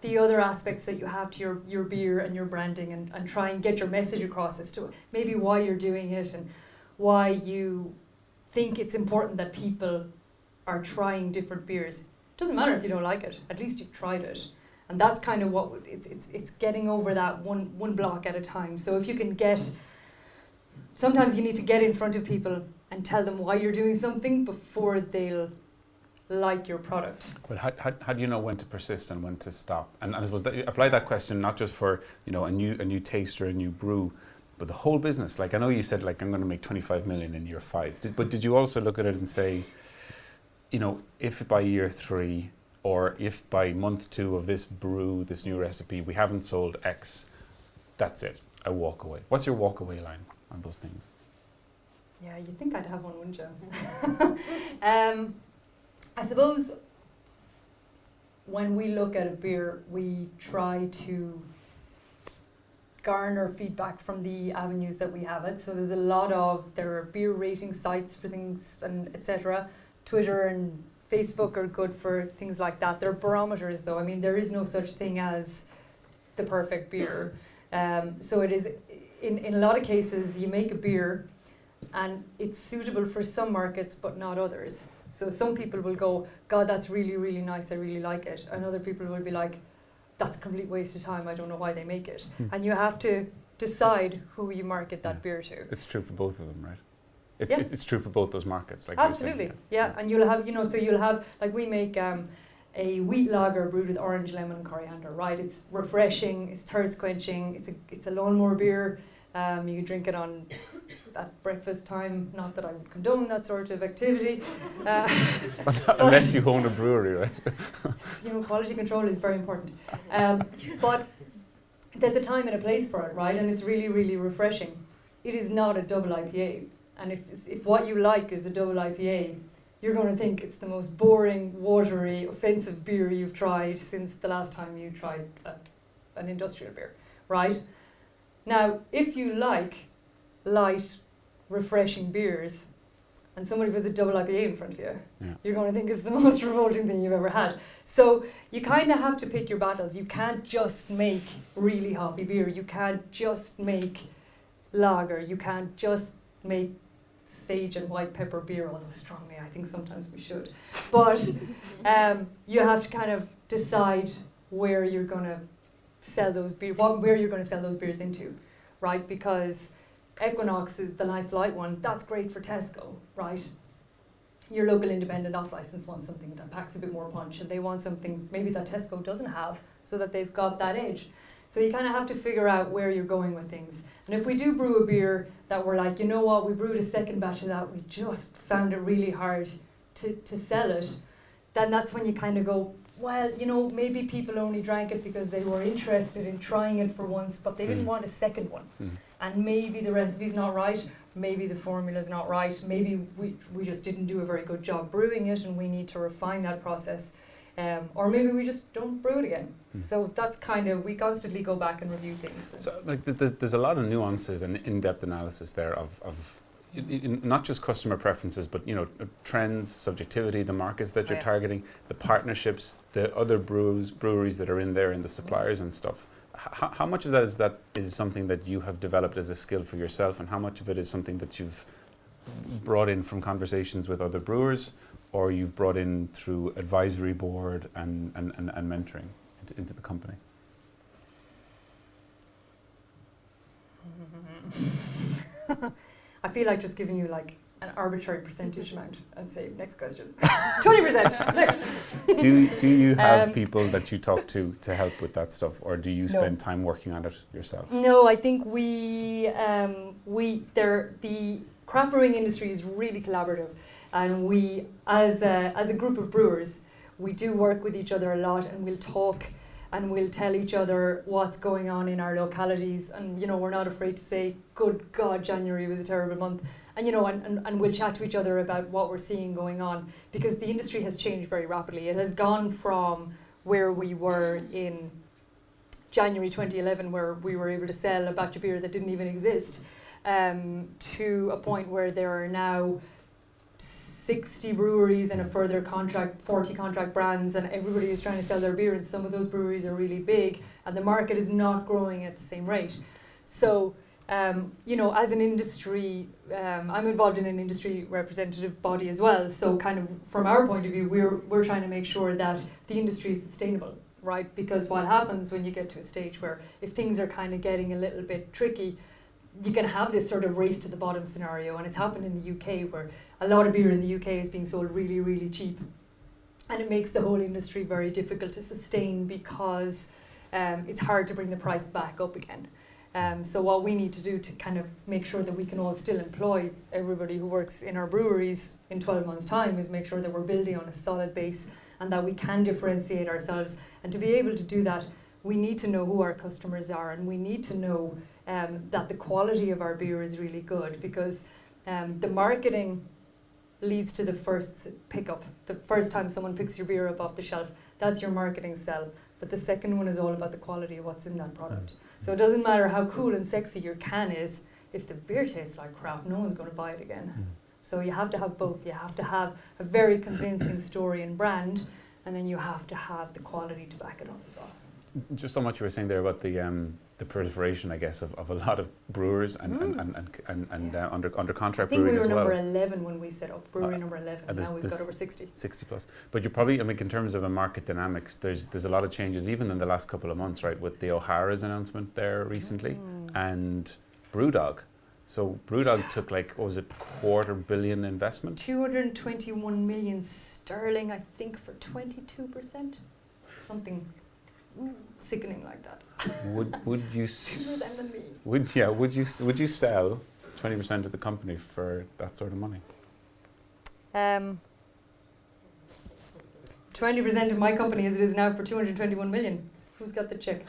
the other aspects that you have to your beer and your branding and try and get your message across as to maybe why you're doing it and why you think it's important that people are trying different beers. Doesn't matter if you don't like it, at least you've tried it. And that's kind of what it's getting over that one block at a time. So if you can sometimes you need to get in front of people and tell them why you're doing something before they'll like your product. But how do you know when to persist and when to stop? And I suppose apply that question not just for a new taste or a new brew, but the whole business. Like I know you said like I'm going to make 25 million in year 5. But did you also look at it and say, if by year 3 or if by month 2 of this brew, this new recipe, we haven't sold X, that's it, I walk away. What's your walk away line on those things? Yeah, you'd think I'd have one, wouldn't you? I suppose when we look at a beer, we try to garner feedback from the avenues that we have it. So there are beer rating sites for things and etc. Twitter and Facebook are good for things like that. They're barometers though. I mean, there is no such thing as the perfect beer. So it is, in a lot of cases, you make a beer and it's suitable for some markets but not others. So some people will go, God, that's really, really nice, I really like it. And other people will be like, that's a complete waste of time, I don't know why they make it. And you have to decide who you market that beer to. It's true for both of them, right? It's true for both those markets. Like absolutely, saying, yeah. And you'll have, like we make a wheat lager brewed with orange, lemon and coriander, right? It's refreshing, it's thirst quenching, it's a lawnmower beer. You can drink it at breakfast time, not that I would condone that sort of activity. Unless you own a brewery, right? Quality control is very important. But there's a time and a place for it, right? And it's really, really refreshing. It is not a double IPA. And if what you like is a double IPA, you're going to think it's the most boring, watery, offensive beer you've tried since the last time you tried an industrial beer, right? Now, if you like light, refreshing beers, and somebody puts a double IPA in front of you, you're going to think it's the most revolting thing you've ever had. So you kind of have to pick your battles. You can't just make really hoppy beer. You can't just make lager. You can't just make sage and white pepper beer, although strongly I think sometimes we should. But you have to kind of decide where you're going to sell those beers, where you're going to sell those beers into, right? Because Equinox is the nice light one, that's great for Tesco, right? Your local independent off-license wants something that packs a bit more punch and they want something maybe that Tesco doesn't have so that they've got that edge. So you kind of have to figure out where you're going with things. And if we do brew a beer that we're like, you know what, we brewed a second batch of that, we just found it really hard to sell it, then that's when you kind of go, well, you know, maybe people only drank it because they were interested in trying it for once, but they didn't want a second one. And maybe the recipe's not right, maybe the formula's not right, maybe we just didn't do a very good job brewing it and we need to refine that process. Or maybe we just don't brew it again. So that's kind of, we constantly go back and review things. So like there's a lot of nuances and in-depth analysis there of not just customer preferences, but you know, trends, subjectivity, the markets that you're targeting, the partnerships, the other breweries that are in there, and the suppliers and stuff. How much of that is something that you have developed as a skill for yourself, and how much of it is something that you've brought in from conversations with other brewers, or you've brought in through advisory board and mentoring into the company? I feel like just giving you like an arbitrary percentage amount and say, next question. 20%, next. Do you have people that you talk to help with that stuff, or do you spend time working on it yourself? No, I think the craft brewing industry is really collaborative, and we, as a group of brewers, we do work with each other a lot, and we'll talk and we'll tell each other what's going on in our localities, and you know, we're not afraid to say, good God, January was a terrible month, and you know, and we'll chat to each other about what we're seeing going on, because the industry has changed very rapidly. It has gone from where we were in January 2011, where we were able to sell a batch of beer that didn't even exist, to a point where there are now 60 breweries and a further 40 contract brands, and everybody is trying to sell their beer, and some of those breweries are really big, and the market is not growing at the same rate. So, you know, as an industry, I'm involved in an industry representative body as well, so kind of from our point of view, we're trying to make sure that the industry is sustainable, right? Because what happens when you get to a stage where if things are kind of getting a little bit tricky, you can have this sort of race to the bottom scenario, and it's happened in the UK, where a lot of beer in the UK is being sold really, really cheap, and it makes the whole industry very difficult to sustain, because it's hard to bring the price back up again. So what we need to do to kind of make sure that we can all still employ everybody who works in our breweries in 12 months' time is make sure that we're building on a solid base and that we can differentiate ourselves. And to be able to do that, we need to know who our customers are, and we need to know that the quality of our beer is really good, because the marketing leads to the first pickup. The first time someone picks your beer up off the shelf, that's your marketing sell. But the second one is all about the quality of what's in that product. So it doesn't matter how cool and sexy your can is, if the beer tastes like crap, no one's going to buy it again. So you have to have both. You have to have a very convincing story and brand, and then you have to have the quality to back it up as well. Just on what you were saying there about the proliferation, I guess, of a lot of brewers and under contract brewing as well. I think we were number 11 when we set up, brewery number 11, and now we've got over 60. 60 plus. But you're probably, I mean, in terms of a market dynamics, there's a lot of changes even in the last couple of months, right, with the O'Hara's announcement there recently, and Brewdog. So Brewdog took like, what was it, $250 million investment? 221 million sterling, I think, for 22%. Something sickening like that. Would you would you sell 20% of the company for that sort of money? 20% of my company as it is now for 221 million. Who's got the check?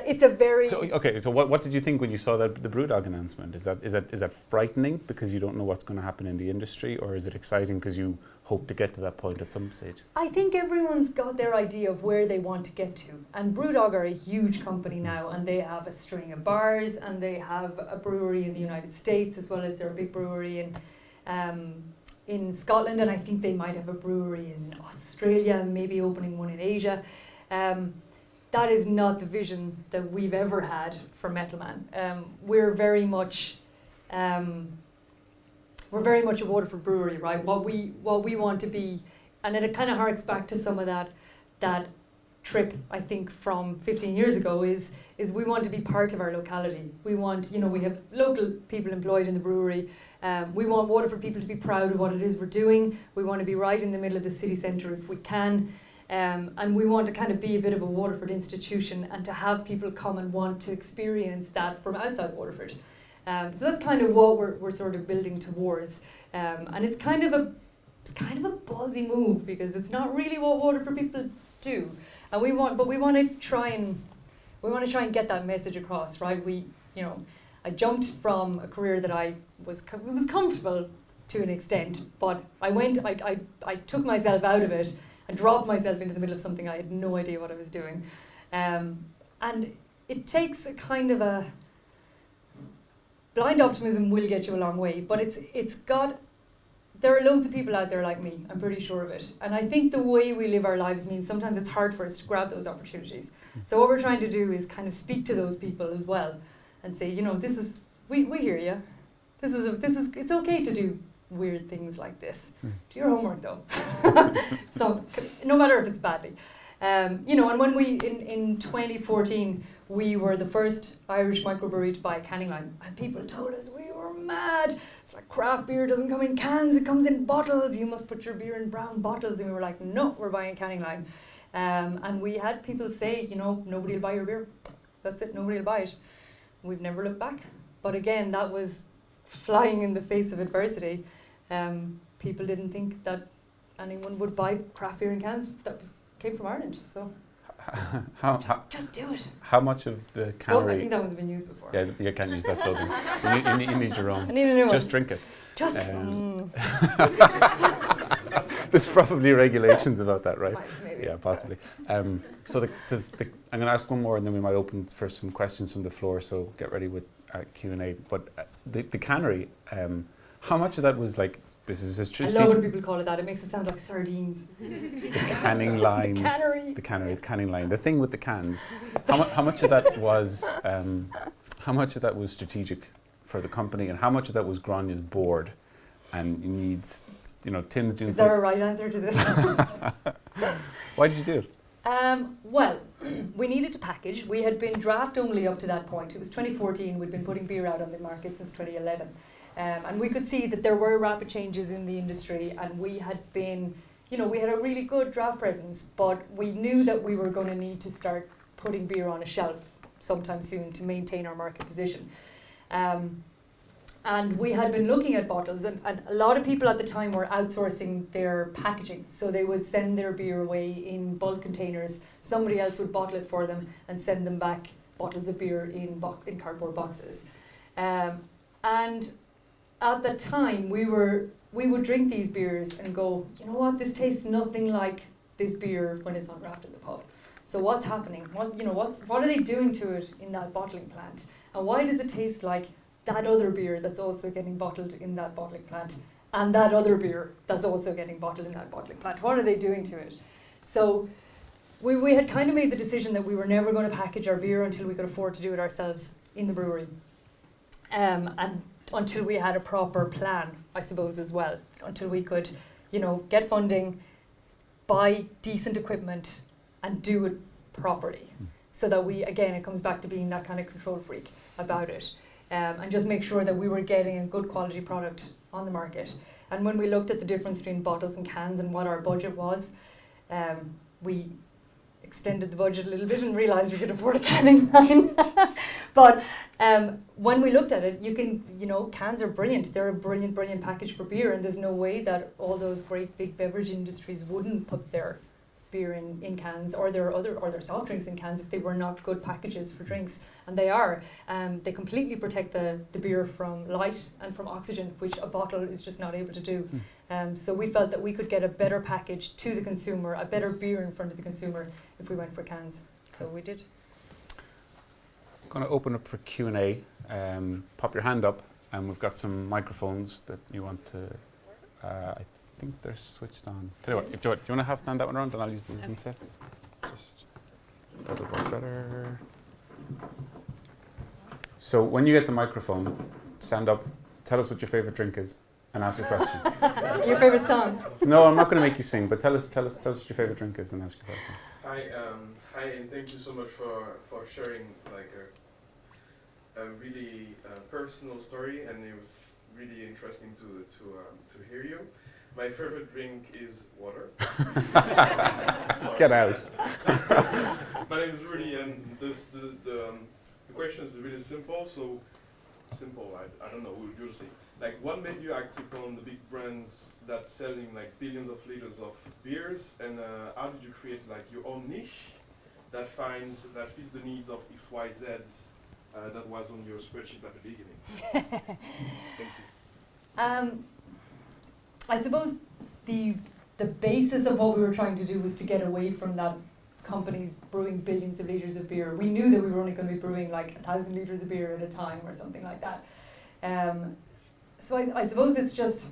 It's a very So what did you think when you saw the Brewdog announcement? Is that frightening because you don't know what's going to happen in the industry, or is it exciting because you hope to get to that point at some stage? I think everyone's got their idea of where they want to get to, and Brewdog are a huge company now, and they have a string of bars, and they have a brewery in the United States, as well as their big brewery in Scotland, and I think they might have a brewery in Australia and maybe opening one in Asia. That is not the vision that we've ever had for Metalman. We're very much a Waterford brewery, right? What we want to be, and it kind of harks back to some of that trip, I think, from 15 years ago, is we want to be part of our locality. We want, we have local people employed in the brewery. We want Waterford people to be proud of what it is we're doing. We want to be right in the middle of the city centre if we can. And we want to kind of be a bit of a Waterford institution, and to have people come and want to experience that from outside Waterford. So that's kind of what we're sort of building towards, and it's kind of a ballsy move because it's not really what Waterford people do, and we want to try and get that message across, right? I jumped from a career that I was comfortable to an extent, but I took myself out of it and dropped myself into the middle of something I had no idea what I was doing, and it takes a kind of a blind optimism will get you a long way, but there are loads of people out there like me, I'm pretty sure of it. And I think the way we live our lives means sometimes it's hard for us to grab those opportunities. So what we're trying to do is kind of speak to those people as well and say, we hear you. It's okay to do weird things like this. Do your homework though. So no matter if it's badly. And when we, in 2014, we were the first Irish microbrewery to buy a canning line, and people told us we were mad. It's like craft beer doesn't come in cans, it comes in bottles. You must put your beer in brown bottles. And we were like, no, we're buying a canning line. And we had people say, nobody will buy your beer. That's it, nobody will buy it. We've never looked back. But again, that was flying in the face of adversity. People didn't think that anyone would buy craft beer in cans that came from Ireland. So. Just do it. How much of the cannery? Well, I think that one's been used before. Yeah, you can't use that slogan. You need your own. I need a new one. Just drink it. There's probably regulations about that, right? Maybe. Yeah, possibly. So I'm going to ask one more, and then we might open for some questions from the floor. So get ready with Q&A. But the cannery, how much of that was like? This is a strategic. I love when people call it that. It makes it sound like sardines. The canning line. The canning line. The thing with the cans. How much of that was? How much of that was strategic for the company, and how much of that was Grania's board, and needs? Tim's doing. Is there a right answer to this? Why did you do it? Well, we needed to package. We had been draft only up to that point. It was 2014. We'd been putting beer out on the market since 2011. And we could see that there were rapid changes in the industry, and we had been, we had a really good draft presence, but we knew that we were going to need to start putting beer on a shelf sometime soon to maintain our market position. And we had been looking at bottles, and a lot of people at the time were outsourcing their packaging. So they would send their beer away in bulk containers. Somebody else would bottle it for them and send them back bottles of beer in cardboard boxes. And at the time, we would drink these beers and go, you know what, this tastes nothing like this beer when it's on draft in the pub. So what's happening? What are they doing to it in that bottling plant? And why does it taste like that other beer that's also getting bottled in that bottling plant, and that other beer that's also getting bottled in that bottling plant? What are they doing to it? So we had kind of made the decision that we were never going to package our beer until we could afford to do it ourselves in the brewery. And until we had a proper plan, I suppose, as well. Until we could, get funding, buy decent equipment, and do it properly. So that it comes back to being that kind of control freak about it. And just make sure that we were getting a good quality product on the market. And when we looked at the difference between bottles and cans and what our budget was, we extended the budget a little bit and realised we could afford a canning line. But when we looked at it, cans are brilliant. They're a brilliant package for beer, and there's no way that all those great big beverage industries wouldn't put their beer in cans or their soft drinks in cans if they were not good packages for drinks. And they are. They completely protect the beer from light and from oxygen, which a bottle is just not able to do. So we felt that we could get a better package to the consumer, a better beer in front of the consumer if we went for cans. So we did. I'm going to open up for Q&A. Pop your hand up, and we've got some microphones that you want to. I think they're switched on. Tell you what, do you want to stand that one around, and I'll use these instead. That'll work better. So when you get the microphone, stand up, tell us what your favourite drink is, and ask a question. Your favourite song? No, I'm not going to make you sing, but tell us what your favourite drink is, and ask a question. Hi, and thank you so much for sharing a really personal story, and it was really interesting to hear you. My favorite drink is water. Get out. My name is Rudy, and the question is really simple. So simple. I don't know. You'll see. Like, what made you act upon the big brands that's selling like billions of liters of beers, and how did you create like your own niche that fits the needs of XYZs that was on your spreadsheet at the beginning? Thank you. I suppose the basis of what we were trying to do was to get away from that companies brewing billions of litres of beer. We knew that we were only going to be brewing like 1,000 litres of beer at a time or something like that. So I suppose it's just,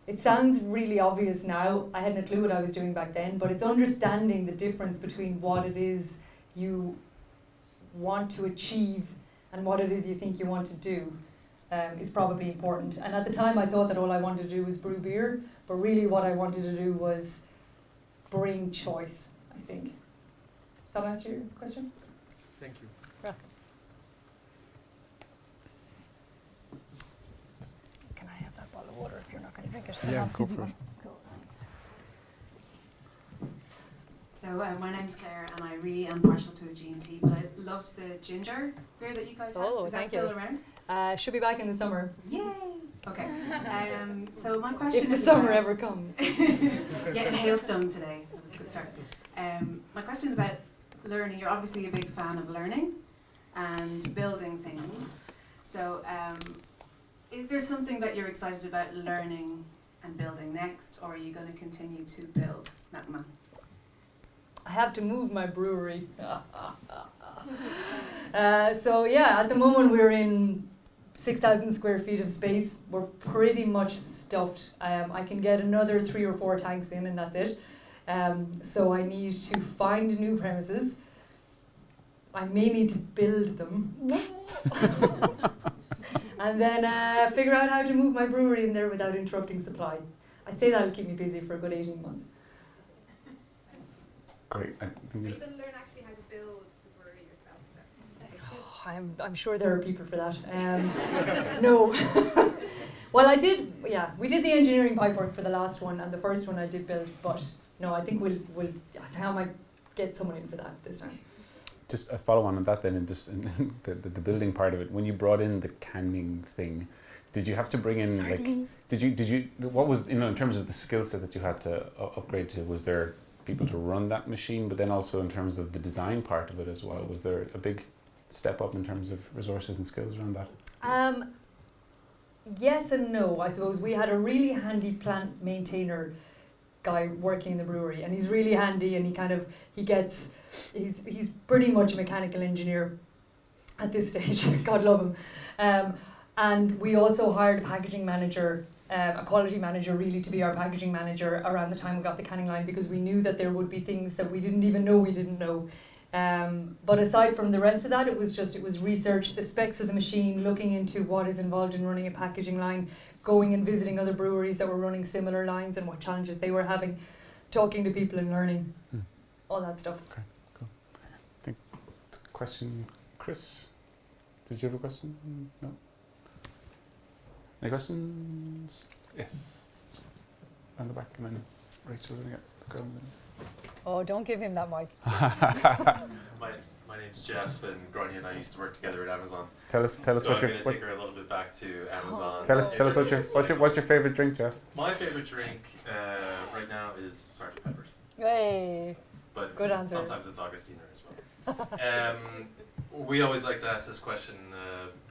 it sounds really obvious now. I hadn't a clue what I was doing back then, but it's understanding the difference between what it is you want to achieve and what it is you think you want to do. Is probably important. And at the time I thought that all I wanted to do was brew beer, but really what I wanted to do was bring choice, I think. Does that answer your question? Thank you. Yeah. Can I have that bottle of water if you're not going to drink it? Yeah, go for it. Cool, thanks. So my name's Claire, and I really am partial to a G&T, but I loved the ginger beer that you guys had. Oh, Is that thank still you. around? Should be back in the summer. Yay! Okay. So my question If the is summer about- ever comes. Yeah, in hailstone today. That was a good start. My question is about learning. You're obviously a big fan of learning and building things. So is there something that you're excited about learning and building next, or are you going to continue to build Metalman? I have to move my brewery. So yeah, at the moment we're in 6,000 square feet of space. We're pretty much stuffed. I can get another 3 or 4 tanks in and that's it. So I need to find new premises. I may need to build them. And then figure out how to move my brewery in there without interrupting supply. I'd say that'll keep me busy for a good 18 months. Great. I Are think you going to learn actually how to build the brewery yourself then? I'm sure there are people for that. No. Well, I did, yeah, we did the engineering pipework for the last one, and the first one I did build, but no, I think I might get someone in for that this time. just a follow on that then, and just in the building part of it. When you brought in the canning thing, did you have to bring in Sardines. like? Did you? What was in terms of the skill set that you had to upgrade to? Was there people to run that machine, but then also in terms of the design part of it as well? Was there a big step up in terms of resources and skills around that? Yes and no. I suppose we had a really handy plant maintainer guy working in the brewery, and he's really handy, and he's pretty much a mechanical engineer at this stage. God love him. And we also hired a packaging manager, a quality manager really, to be our packaging manager around the time we got the canning line, because we knew that there would be things that we didn't even know we didn't know. But aside from the rest of that, it was research, the specs of the machine, looking into what is involved in running a packaging line, going and visiting other breweries that were running similar lines and what challenges they were having, talking to people and learning, all that stuff. Okay, cool. I think question, Chris. Did you have a question? No. Any questions? Yes. On the back, and then Rachel. Oh, don't give him that mic. My name's Jeff, and Gra and I used to work together at Amazon. Tell us So what I'm your going to take her a little bit back to Amazon. tell us what's your favorite drink, Jeff? My favorite drink right now is Sgt. Pepper's, Hey. but Good answer. sometimes it's Augustiner as well. We always like to ask this question.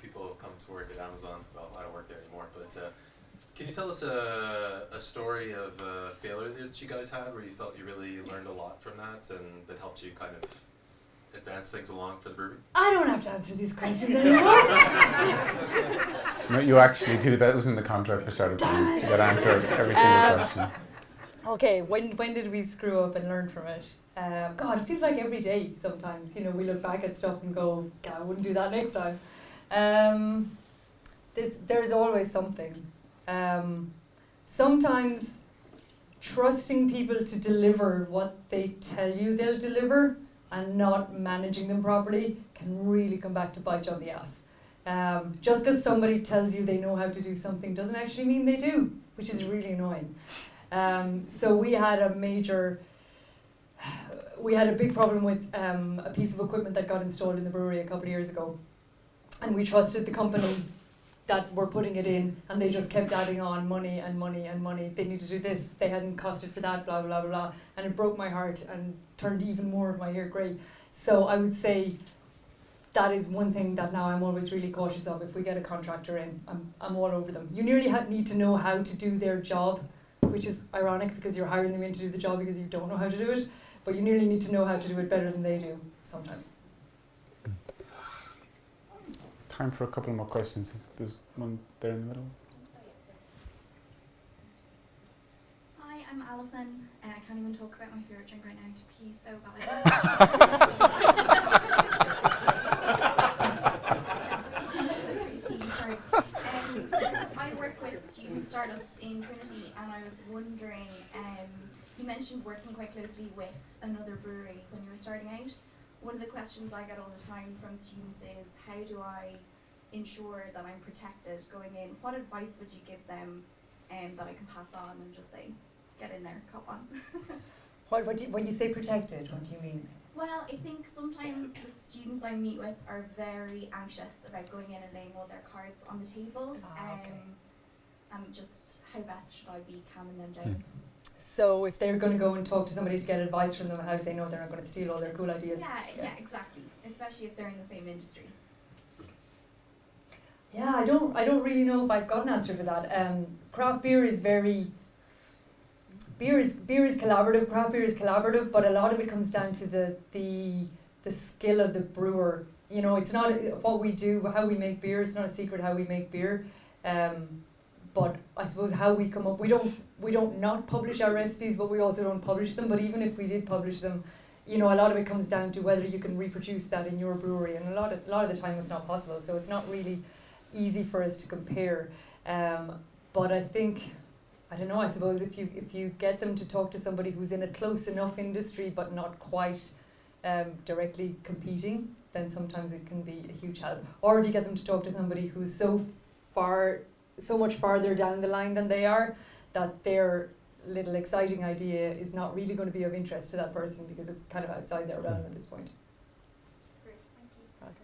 People come to work at Amazon. Well, I don't work there anymore, but can you tell us a story of a failure that you guys had where you felt you really learned a lot from that and that helped you kind of advance things along for the brewery? I don't have to answer these questions anymore. No, you actually do. That was in the contract for startup. You got to answer every single question. Okay, when did we screw up and learn from it? God, it feels like every day sometimes. You know, we look back at stuff and go, God, I wouldn't do that next time. There's always something. Sometimes trusting people to deliver what they tell you they'll deliver and not managing them properly can really come back to bite you on the ass. Just because somebody tells you they know how to do something doesn't actually mean they do, which is really annoying. So we had a big problem with a piece of equipment that got installed in the brewery a couple of years ago. and we trusted the company that were putting it in, and they just kept adding on money and money and money. They need to do this, they hadn't costed for that, blah, blah, blah, blah. And it broke my heart and turned even more of my hair grey. So I would say that is one thing that now I'm always really cautious of. If we get a contractor in, I'm all over them. You nearly need to know how to do their job, which is ironic because you're hiring them in to do the job because you don't know how to do it. But you nearly need to know how to do it better than they do sometimes. Time for a couple more questions. There's one there in the middle. Hi, I'm Alison. I can't even talk about my favourite drink right now. To pee so bad. I work with student startups in Trinity, and I was wondering, you mentioned working quite closely with another brewery when you were starting out. One of the questions I get all the time from students is, how do I ensure that I'm protected going in? What advice would you give them that I can pass on and just say, get in there, cop on? When you say protected, what do you mean? Well, I think sometimes the students I meet with are very anxious about going in and laying all their cards on the table. Okay. And just how best should I be calming them down? So if they're going to go and talk to somebody to get advice from them, how do they know they're not going to steal all their cool ideas? Yeah, exactly. Especially if they're in the same industry. Yeah, I don't really know if I've got an answer for that. Craft beer is beer is collaborative. Craft beer is collaborative, but a lot of it comes down to the skill of the brewer. You know, it's not what we do, how we make beer. It's not a secret how we make beer. But I suppose how we come up, we don't not publish our recipes, but we also don't publish them. But even if we did publish them, you know, a lot of it comes down to whether you can reproduce that in your brewery, and a lot of the time it's not possible. So it's not really easy for us to compare. But I think, I don't know, I suppose if you get them to talk to somebody who's in a close enough industry but not quite directly competing, then sometimes it can be a huge help. Or if you get them to talk to somebody who's so much farther down the line than they are, that their little exciting idea is not really going to be of interest to that person because it's kind of outside their realm at this point. Great, thank you. Okay.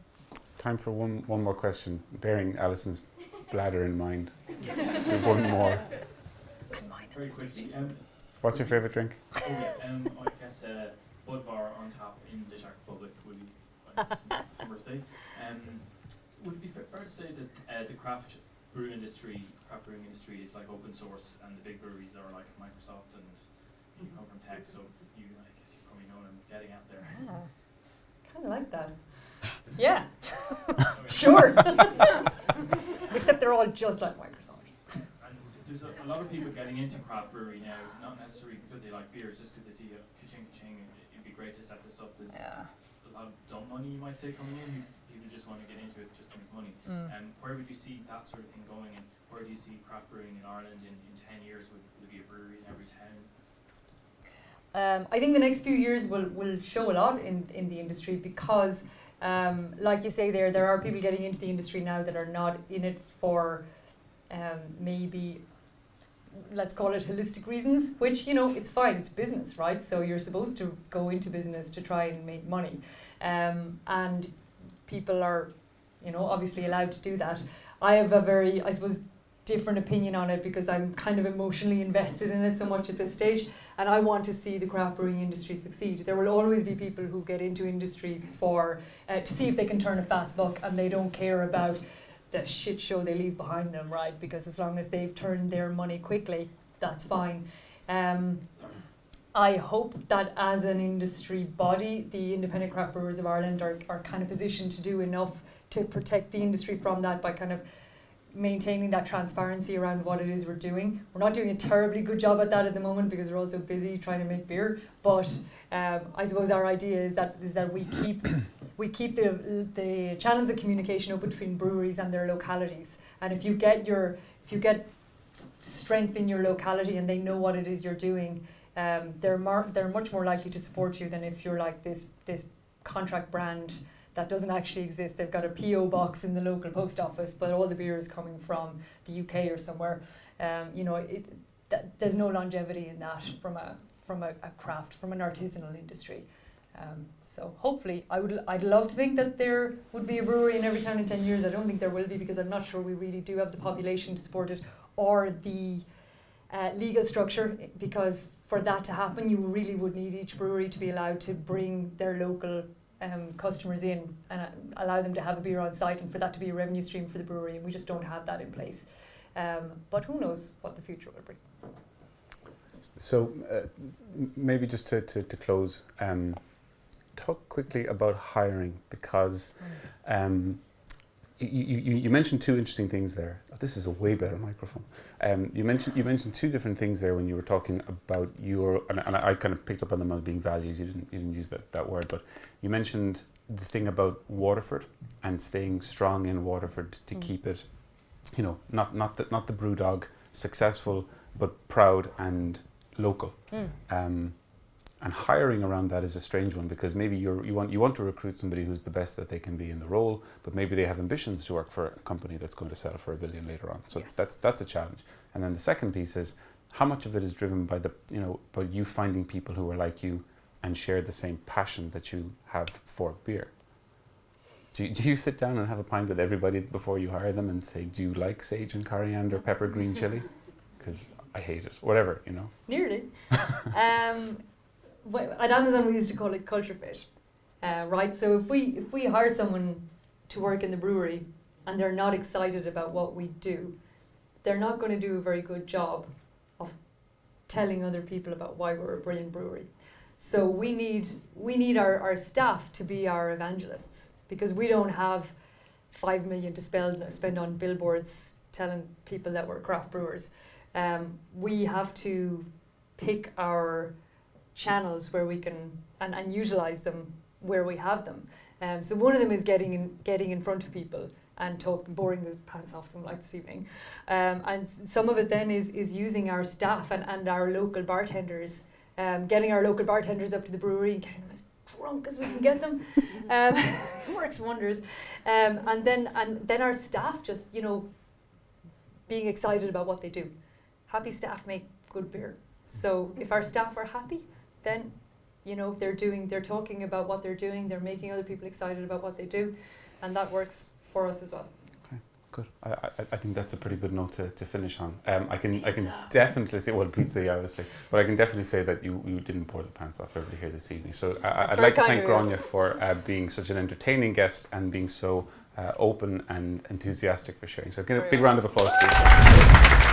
Time for one more question, bearing Alison's bladder in mind. We have one more. Very quickly. What's your favourite drink? I guess Budvar on tap in the Czech Republic would be summer stay. Would it be fair to say that the craft brewing industry is like open source, and the big breweries are like Microsoft, and you come from tech, so I guess you're probably known and getting out there. Kind of like that. Yeah. Sure. Except they're all just like Microsoft. And there's a lot of people getting into craft brewery now, not necessarily because they like beers, just because they see a ka-ching, it'd be great to set this up. There's a lot of dumb money, you might say, coming in. People just want to get into it just to make money. Where would you see that sort of thing going, and where do you see craft brewing in Ireland in 10 years? Will there be a brewery in every town? I think the next few years will show a lot in the industry because, like you say there are people getting into the industry now that are not in it for maybe, let's call it holistic reasons, which, you know, it's fine, it's business, right? So you're supposed to go into business to try and make money. And people are, you know, obviously allowed to do that. I have a very, I suppose, different opinion on it because I'm kind of emotionally invested in it so much at this stage, and I want to see the craft brewing industry succeed. There will always be people who get into industry for to see if they can turn a fast buck, and they don't care about the shit show they leave behind them, right? Because as long as they've turned their money quickly, that's fine. I hope that as an industry body, the Independent Craft Brewers of Ireland are kind of positioned to do enough to protect the industry from that by kind of maintaining that transparency around what it is we're doing. We're not doing a terribly good job at that at the moment because we're also busy trying to make beer. But I suppose our idea is that we keep the channels of communication open between breweries and their localities. And if you get strength in your locality and they know what it is you're doing, they're much more likely to support you than if you're like this contract brand that doesn't actually exist. They've got a PO box in the local post office, but all the beer is coming from the UK or somewhere. There's no longevity in that from a craft, from an artisanal industry. So hopefully, I'd love to think that there would be a brewery in every town in 10 years. I don't think there will be, because I'm not sure we really do have the population to support it, or the legal structure, because for that to happen you really would need each brewery to be allowed to bring their local customers in and allow them to have a beer on site, and for that to be a revenue stream for the brewery, and we just don't have that in place. But who knows what the future will bring. So maybe just to close, talk quickly about hiring, because you mentioned two interesting things there. Oh, this is a way better microphone. You mentioned two different things there when you were talking about your, and I kind of picked up on them as being values. You didn't use that word, but you mentioned the thing about Waterford and staying strong in Waterford to keep it, you know, not the brew dog, successful but proud and local. And hiring around that is a strange one, because maybe you want to recruit somebody who's the best that they can be in the role, but maybe they have ambitions to work for a company that's going to sell for $1 billion later on. So yes, that's a challenge. And then the second piece is, how much of it is driven by by you finding people who are like you and share the same passion that you have for beer? Do you sit down and have a pint with everybody before you hire them and say, do you like sage and coriander, pepper, green chili? Because I hate it. Whatever, you know. Nearly. At Amazon we used to call it culture fit, right? So if we hire someone to work in the brewery and they're not excited about what we do, they're not going to do a very good job of telling other people about why we're a brilliant brewery. So we need our staff to be our evangelists, because we don't have 5 million to spend on billboards telling people that we're craft brewers. We have to pick our channels where we can and utilize them where we have them. So one of them is getting in front of people and boring the pants off them like this evening. And some of it then is using our staff and our local bartenders, getting our local bartenders up to the brewery and getting them as drunk as we can get them. Works wonders. And then our staff just, being excited about what they do. Happy staff make good beer. So if our staff are happy, then they're talking about what they're doing, they're making other people excited about what they do, and that works for us as well. Okay, good. I think that's a pretty good note to finish on. I can definitely say, well, pizza, yeah, obviously, but I can definitely say that you didn't pour the pants off everybody here this evening. So I'd like to thank Grania for being such an entertaining guest and being so open and enthusiastic for sharing. So give a big round of applause, please.